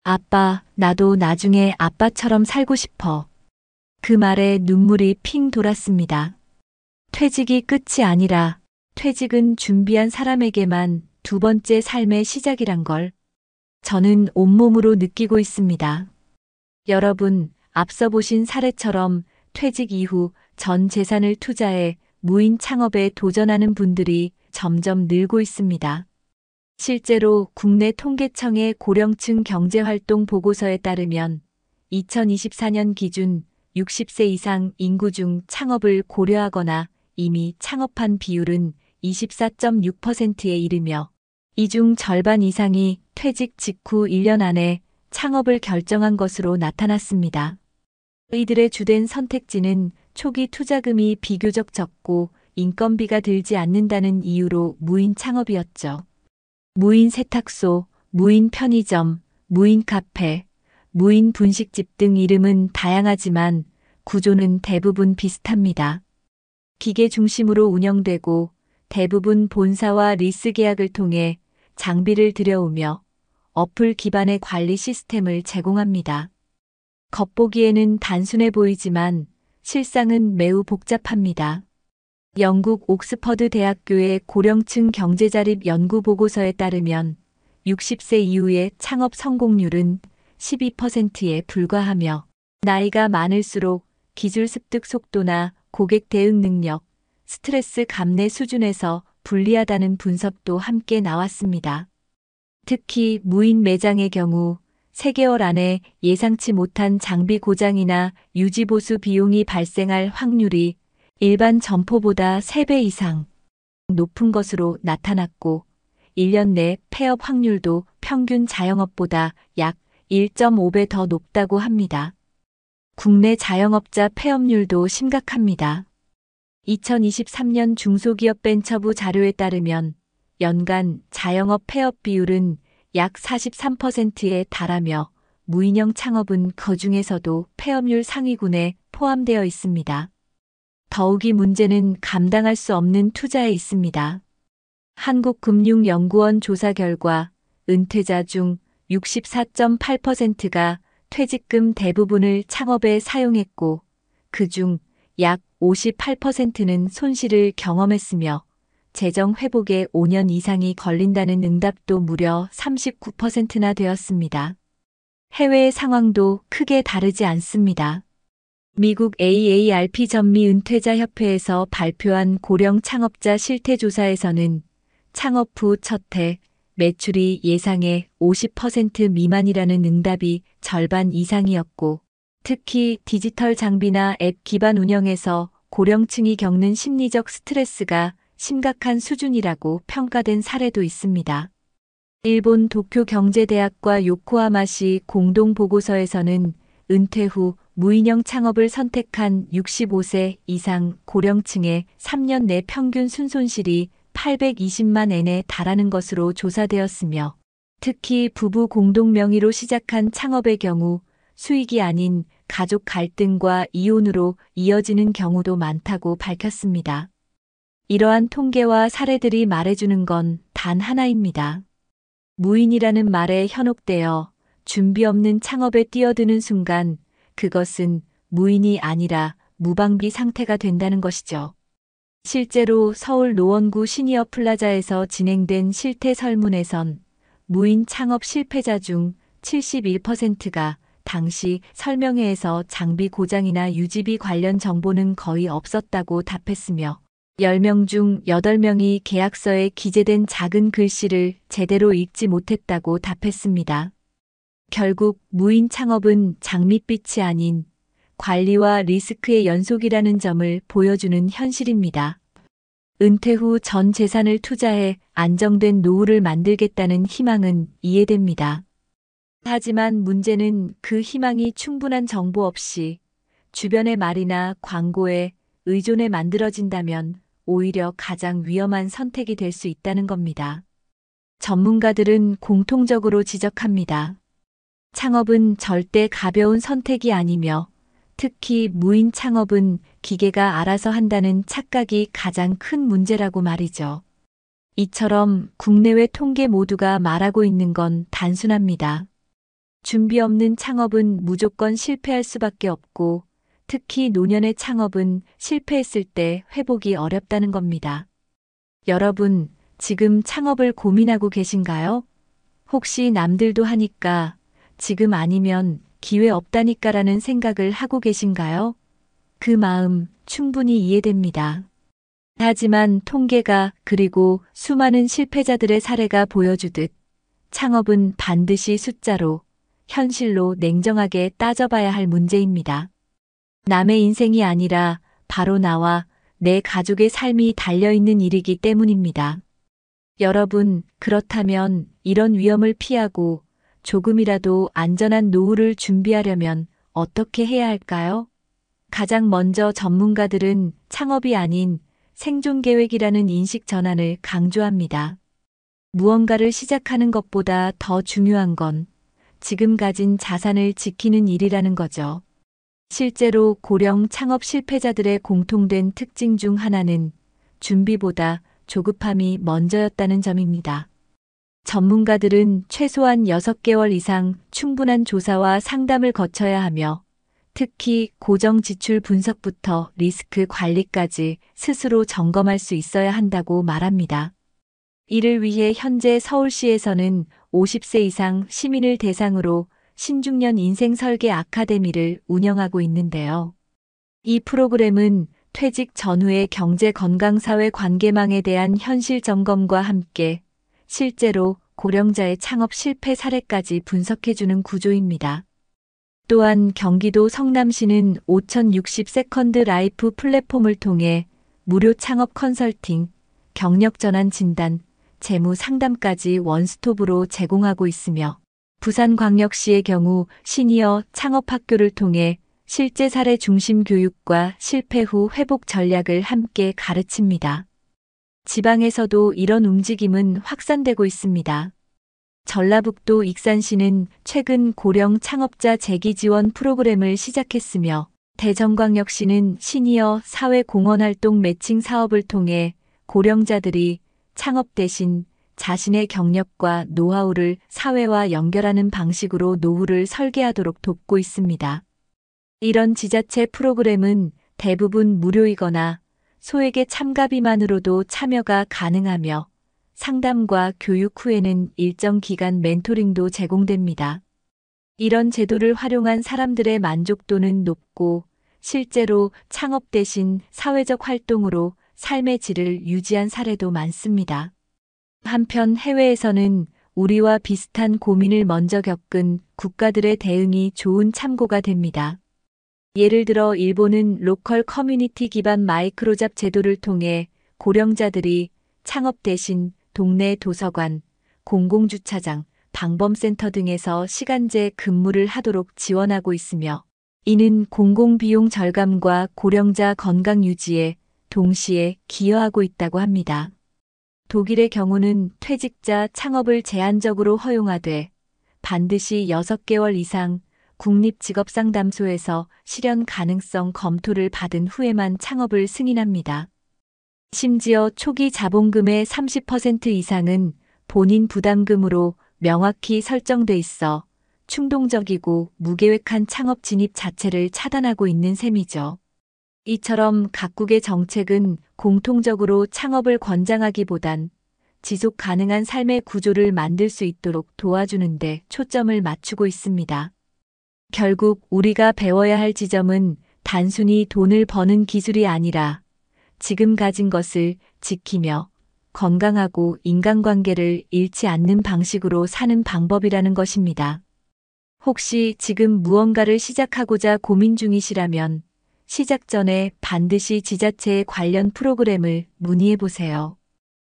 아빠, 나도 나중에 아빠처럼 살고 싶어. 그 말에 눈물이 핑 돌았습니다. 퇴직이 끝이 아니라 퇴직은 준비한 사람에게만 두 번째 삶의 시작이란 걸 저는 온몸으로 느끼고 있습니다. 여러분, 앞서 보신 사례처럼 퇴직 이후 전 재산을 투자해 무인 창업에 도전하는 분들이 점점 늘고 있습니다. 실제로 국내 통계청의 고령층 경제활동 보고서에 따르면 2024년 기준 60세 이상 인구 중 창업을 고려하거나 이미 창업한 비율은 24.6%에 이르며 이 중 절반 이상이 퇴직 직후 1년 안에 창업을 결정한 것으로 나타났습니다. 이들의 주된 선택지는 초기 투자금이 비교적 적고 인건비가 들지 않는다는 이유로 무인 창업이었죠. 무인 세탁소, 무인 편의점, 무인 카페, 무인 분식집 등 이름은 다양하지만 구조는 대부분 비슷합니다. 기계 중심으로 운영되고 대부분 본사와 리스 계약을 통해 장비를 들여오며 어플 기반의 관리 시스템을 제공합니다. 겉보기에는 단순해 보이지만 실상은 매우 복잡합니다. 영국 옥스퍼드 대학교의 고령층 경제자립 연구 보고서에 따르면 60세 이후의 창업 성공률은 12%에 불과하며 나이가 많을수록 기술 습득 속도나 고객 대응 능력, 스트레스 감내 수준에서 불리하다는 분석도 함께 나왔습니다. 특히 무인 매장의 경우 3개월 안에 예상치 못한 장비 고장이나 유지 보수 비용이 발생할 확률이 일반 점포보다 3배 이상 높은 것으로 나타났고 1년 내 폐업 확률도 평균 자영업보다 약 1.5배 더 높다고 합니다. 국내 자영업자 폐업률도 심각합니다. 2023년 중소기업 벤처부 자료에 따르면 연간 자영업 폐업 비율은 약 43%에 달하며 무인형 창업은 그중에서도 폐업률 상위군에 포함되어 있습니다. 더욱이 문제는 감당할 수 없는 투자에 있습니다. 한국금융연구원 조사 결과 은퇴자 중 64.8%가 퇴직금 대부분을 창업에 사용했고 그중 약 58%는 손실을 경험했으며 재정 회복에 5년 이상이 걸린다는 응답도 무려 39%나 되었습니다. 해외의 상황도 크게 다르지 않습니다. 미국 AARP 전미 은퇴자 협회에서 발표한 고령 창업자 실태 조사에서는 창업 후 첫 해 매출이 예상의 50% 미만이라는 응답이 절반 이상이었고 특히 디지털 장비나 앱 기반 운영에서 고령층이 겪는 심리적 스트레스가 심각한 수준이라고 평가된 사례도 있습니다. 일본 도쿄 경제대학과 요코하마시 공동 보고서에서는 은퇴 후 무인형 창업을 선택한 65세 이상 고령층의 3년 내 평균 순손실이 820만 엔에 달하는 것으로 조사되었으며 특히 부부 공동 명의로 시작한 창업의 경우 수익이 아닌 가족 갈등과 이혼으로 이어지는 경우도 많다고 밝혔습니다. 이러한 통계와 사례들이 말해주는 건 단 하나입니다. 무인이라는 말에 현혹되어 준비 없는 창업에 뛰어드는 순간 그것은 무인이 아니라 무방비 상태가 된다는 것이죠. 실제로 서울 노원구 시니어 플라자에서 진행된 실태 설문에선 무인 창업 실패자 중 71%가 당시 설명회에서 장비 고장이나 유지비 관련 정보는 거의 없었다고 답했으며 10명 중 8명이 계약서에 기재된 작은 글씨를 제대로 읽지 못했다고 답했습니다. 결국 무인 창업은 장밋빛이 아닌 관리와 리스크의 연속이라는 점을 보여주는 현실입니다. 은퇴 후 전 재산을 투자해 안정된 노후를 만들겠다는 희망은 이해됩니다. 하지만 문제는 그 희망이 충분한 정보 없이 주변의 말이나 광고에 의존해 만들어진다면 오히려 가장 위험한 선택이 될 수 있다는 겁니다. 전문가들은 공통적으로 지적합니다. 창업은 절대 가벼운 선택이 아니며 특히 무인 창업은 기계가 알아서 한다는 착각이 가장 큰 문제라고 말이죠. 이처럼 국내외 통계 모두가 말하고 있는 건 단순합니다. 준비 없는 창업은 무조건 실패할 수밖에 없고 특히 노년의 창업은 실패했을 때 회복이 어렵다는 겁니다. 여러분, 지금 창업을 고민하고 계신가요? 혹시 남들도 하니까 지금 아니면 기회 없다니까라는 생각을 하고 계신가요? 그 마음 충분히 이해됩니다. 하지만 통계가 그리고 수많은 실패자들의 사례가 보여주듯 창업은 반드시 숫자로, 현실로 냉정하게 따져봐야 할 문제입니다. 남의 인생이 아니라 바로 나와 내 가족의 삶이 달려있는 일이기 때문입니다. 여러분, 그렇다면 이런 위험을 피하고 조금이라도 안전한 노후를 준비하려면 어떻게 해야 할까요? 가장 먼저 전문가들은 창업이 아닌 생존 계획이라는 인식 전환을 강조합니다. 무언가를 시작하는 것보다 더 중요한 건 지금 가진 자산을 지키는 일이라는 거죠. 실제로 고령 창업 실패자들의 공통된 특징 중 하나는 준비보다 조급함이 먼저였다는 점입니다. 전문가들은 최소한 6개월 이상 충분한 조사와 상담을 거쳐야 하며 특히 고정 지출 분석부터 리스크 관리까지 스스로 점검할 수 있어야 한다고 말합니다. 이를 위해 현재 서울시에서는 50세 이상 시민을 대상으로 신중년 인생 설계 아카데미를 운영하고 있는데요. 이 프로그램은 퇴직 전후의 경제 건강 사회 관계망에 대한 현실 점검과 함께 실제로 고령자의 창업 실패 사례까지 분석해주는 구조입니다. 또한 경기도 성남시는 5060 세컨드 라이프 플랫폼을 통해 무료 창업 컨설팅, 경력 전환 진단, 재무 상담까지 원스톱으로 제공하고 있으며 부산광역시의 경우 시니어 창업학교를 통해 실제 사례 중심 교육과 실패 후 회복 전략을 함께 가르칩니다. 지방에서도 이런 움직임은 확산되고 있습니다. 전라북도 익산시는 최근 고령 창업자 재기 지원 프로그램을 시작했으며 대전광역시는 시니어 사회공헌활동 매칭 사업을 통해 고령자들이 창업 대신 자신의 경력과 노하우를 사회와 연결하는 방식으로 노후를 설계하도록 돕고 있습니다. 이런 지자체 프로그램은 대부분 무료이거나 소액의 참가비만으로도 참여가 가능하며 상담과 교육 후에는 일정 기간 멘토링도 제공됩니다. 이런 제도를 활용한 사람들의 만족도는 높고 실제로 창업 대신 사회적 활동으로 삶의 질을 유지한 사례도 많습니다. 한편 해외에서는 우리와 비슷한 고민을 먼저 겪은 국가들의 대응이 좋은 참고가 됩니다. 예를 들어 일본은 로컬 커뮤니티 기반 마이크로잡 제도를 통해 고령자들이 창업 대신 동네 도서관, 공공주차장, 방범센터 등에서 시간제 근무를 하도록 지원하고 있으며 이는 공공비용 절감과 고령자 건강 유지에 동시에 기여하고 있다고 합니다. 독일의 경우는 퇴직자 창업을 제한적으로 허용하되 반드시 6개월 이상 국립직업상담소에서 실현 가능성 검토를 받은 후에만 창업을 승인합니다. 심지어 초기 자본금의 30% 이상은 본인 부담금으로 명확히 설정돼 있어 충동적이고 무계획한 창업 진입 자체를 차단하고 있는 셈이죠. 이처럼 각국의 정책은 공통적으로 창업을 권장하기보단 지속 가능한 삶의 구조를 만들 수 있도록 도와주는 데 초점을 맞추고 있습니다. 결국 우리가 배워야 할 지점은 단순히 돈을 버는 기술이 아니라 지금 가진 것을 지키며 건강하고 인간관계를 잃지 않는 방식으로 사는 방법이라는 것입니다. 혹시 지금 무언가를 시작하고자 고민 중이시라면 시작 전에 반드시 지자체의 관련 프로그램을 문의해 보세요.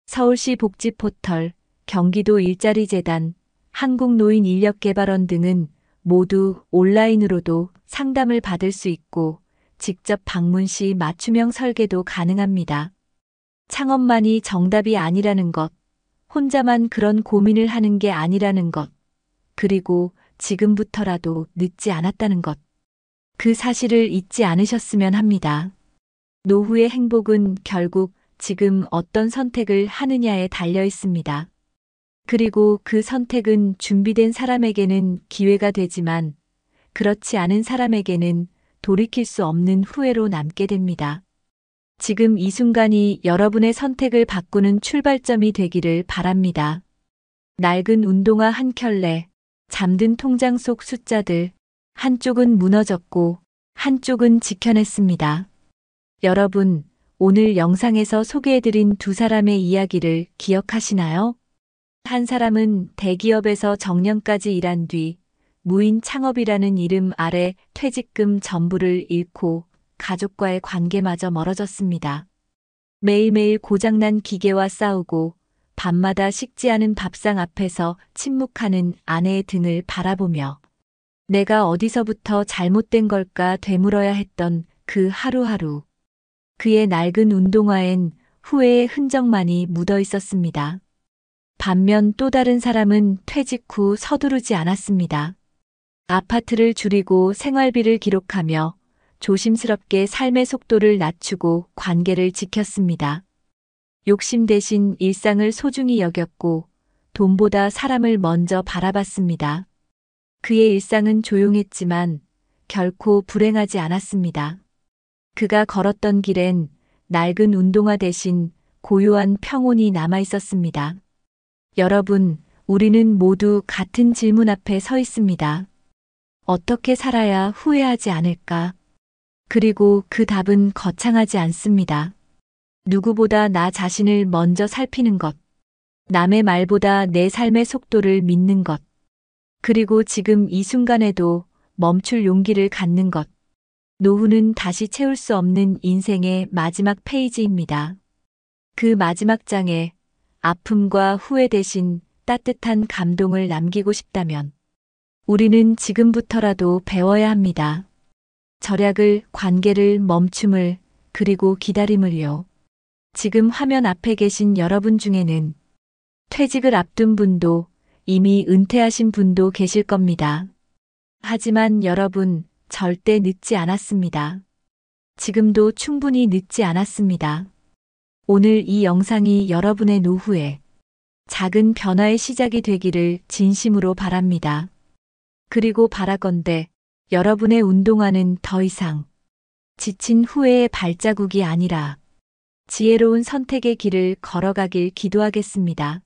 서울시 복지포털, 경기도 일자리재단, 한국노인인력개발원 등은 모두 온라인으로도 상담을 받을 수 있고 직접 방문 시 맞춤형 설계도 가능합니다. 창업만이 정답이 아니라는 것, 혼자만 그런 고민을 하는 게 아니라는 것, 그리고 지금부터라도 늦지 않았다는 것. 그 사실을 잊지 않으셨으면 합니다. 노후의 행복은 결국 지금 어떤 선택을 하느냐에 달려 있습니다. 그리고 그 선택은 준비된 사람에게는 기회가 되지만 그렇지 않은 사람에게는 돌이킬 수 없는 후회로 남게 됩니다. 지금 이 순간이 여러분의 선택을 바꾸는 출발점이 되기를 바랍니다. 낡은 운동화 한 켤레, 잠든 통장 속 숫자들, 한쪽은 무너졌고 한쪽은 지켜냈습니다. 여러분, 오늘 영상에서 소개해드린 두 사람의 이야기를 기억하시나요? 한 사람은 대기업에서 정년까지 일한 뒤 무인 창업이라는 이름 아래 퇴직금 전부를 잃고 가족과의 관계마저 멀어졌습니다. 매일매일 고장난 기계와 싸우고 밤마다 식지 않은 밥상 앞에서 침묵하는 아내의 등을 바라보며 내가 어디서부터 잘못된 걸까 되물어야 했던 그 하루하루. 그의 낡은 운동화엔 후회의 흔적만이 묻어 있었습니다. 반면 또 다른 사람은 퇴직 후 서두르지 않았습니다. 아파트를 줄이고 생활비를 기록하며 조심스럽게 삶의 속도를 낮추고 관계를 지켰습니다. 욕심 대신 일상을 소중히 여겼고 돈보다 사람을 먼저 바라봤습니다. 그의 일상은 조용했지만 결코 불행하지 않았습니다. 그가 걸었던 길엔 낡은 운동화 대신 고요한 평온이 남아 있었습니다. 여러분, 우리는 모두 같은 질문 앞에 서 있습니다. 어떻게 살아야 후회하지 않을까? 그리고 그 답은 거창하지 않습니다. 누구보다 나 자신을 먼저 살피는 것, 남의 말보다 내 삶의 속도를 믿는 것, 그리고 지금 이 순간에도 멈출 용기를 갖는 것. 노후는 다시 채울 수 없는 인생의 마지막 페이지입니다. 그 마지막 장에 아픔과 후회 대신 따뜻한 감동을 남기고 싶다면 우리는 지금부터라도 배워야 합니다. 절약을, 관계를, 멈춤을, 그리고 기다림을요. 지금 화면 앞에 계신 여러분 중에는 퇴직을 앞둔 분도 이미 은퇴하신 분도 계실 겁니다. 하지만 여러분, 절대 늦지 않았습니다. 지금도 충분히 늦지 않았습니다. 오늘 이 영상이 여러분의 노후에 작은 변화의 시작이 되기를 진심으로 바랍니다. 그리고 바라건대 여러분의 운동화는 더 이상 지친 후회의 발자국이 아니라 지혜로운 선택의 길을 걸어가길 기도하겠습니다.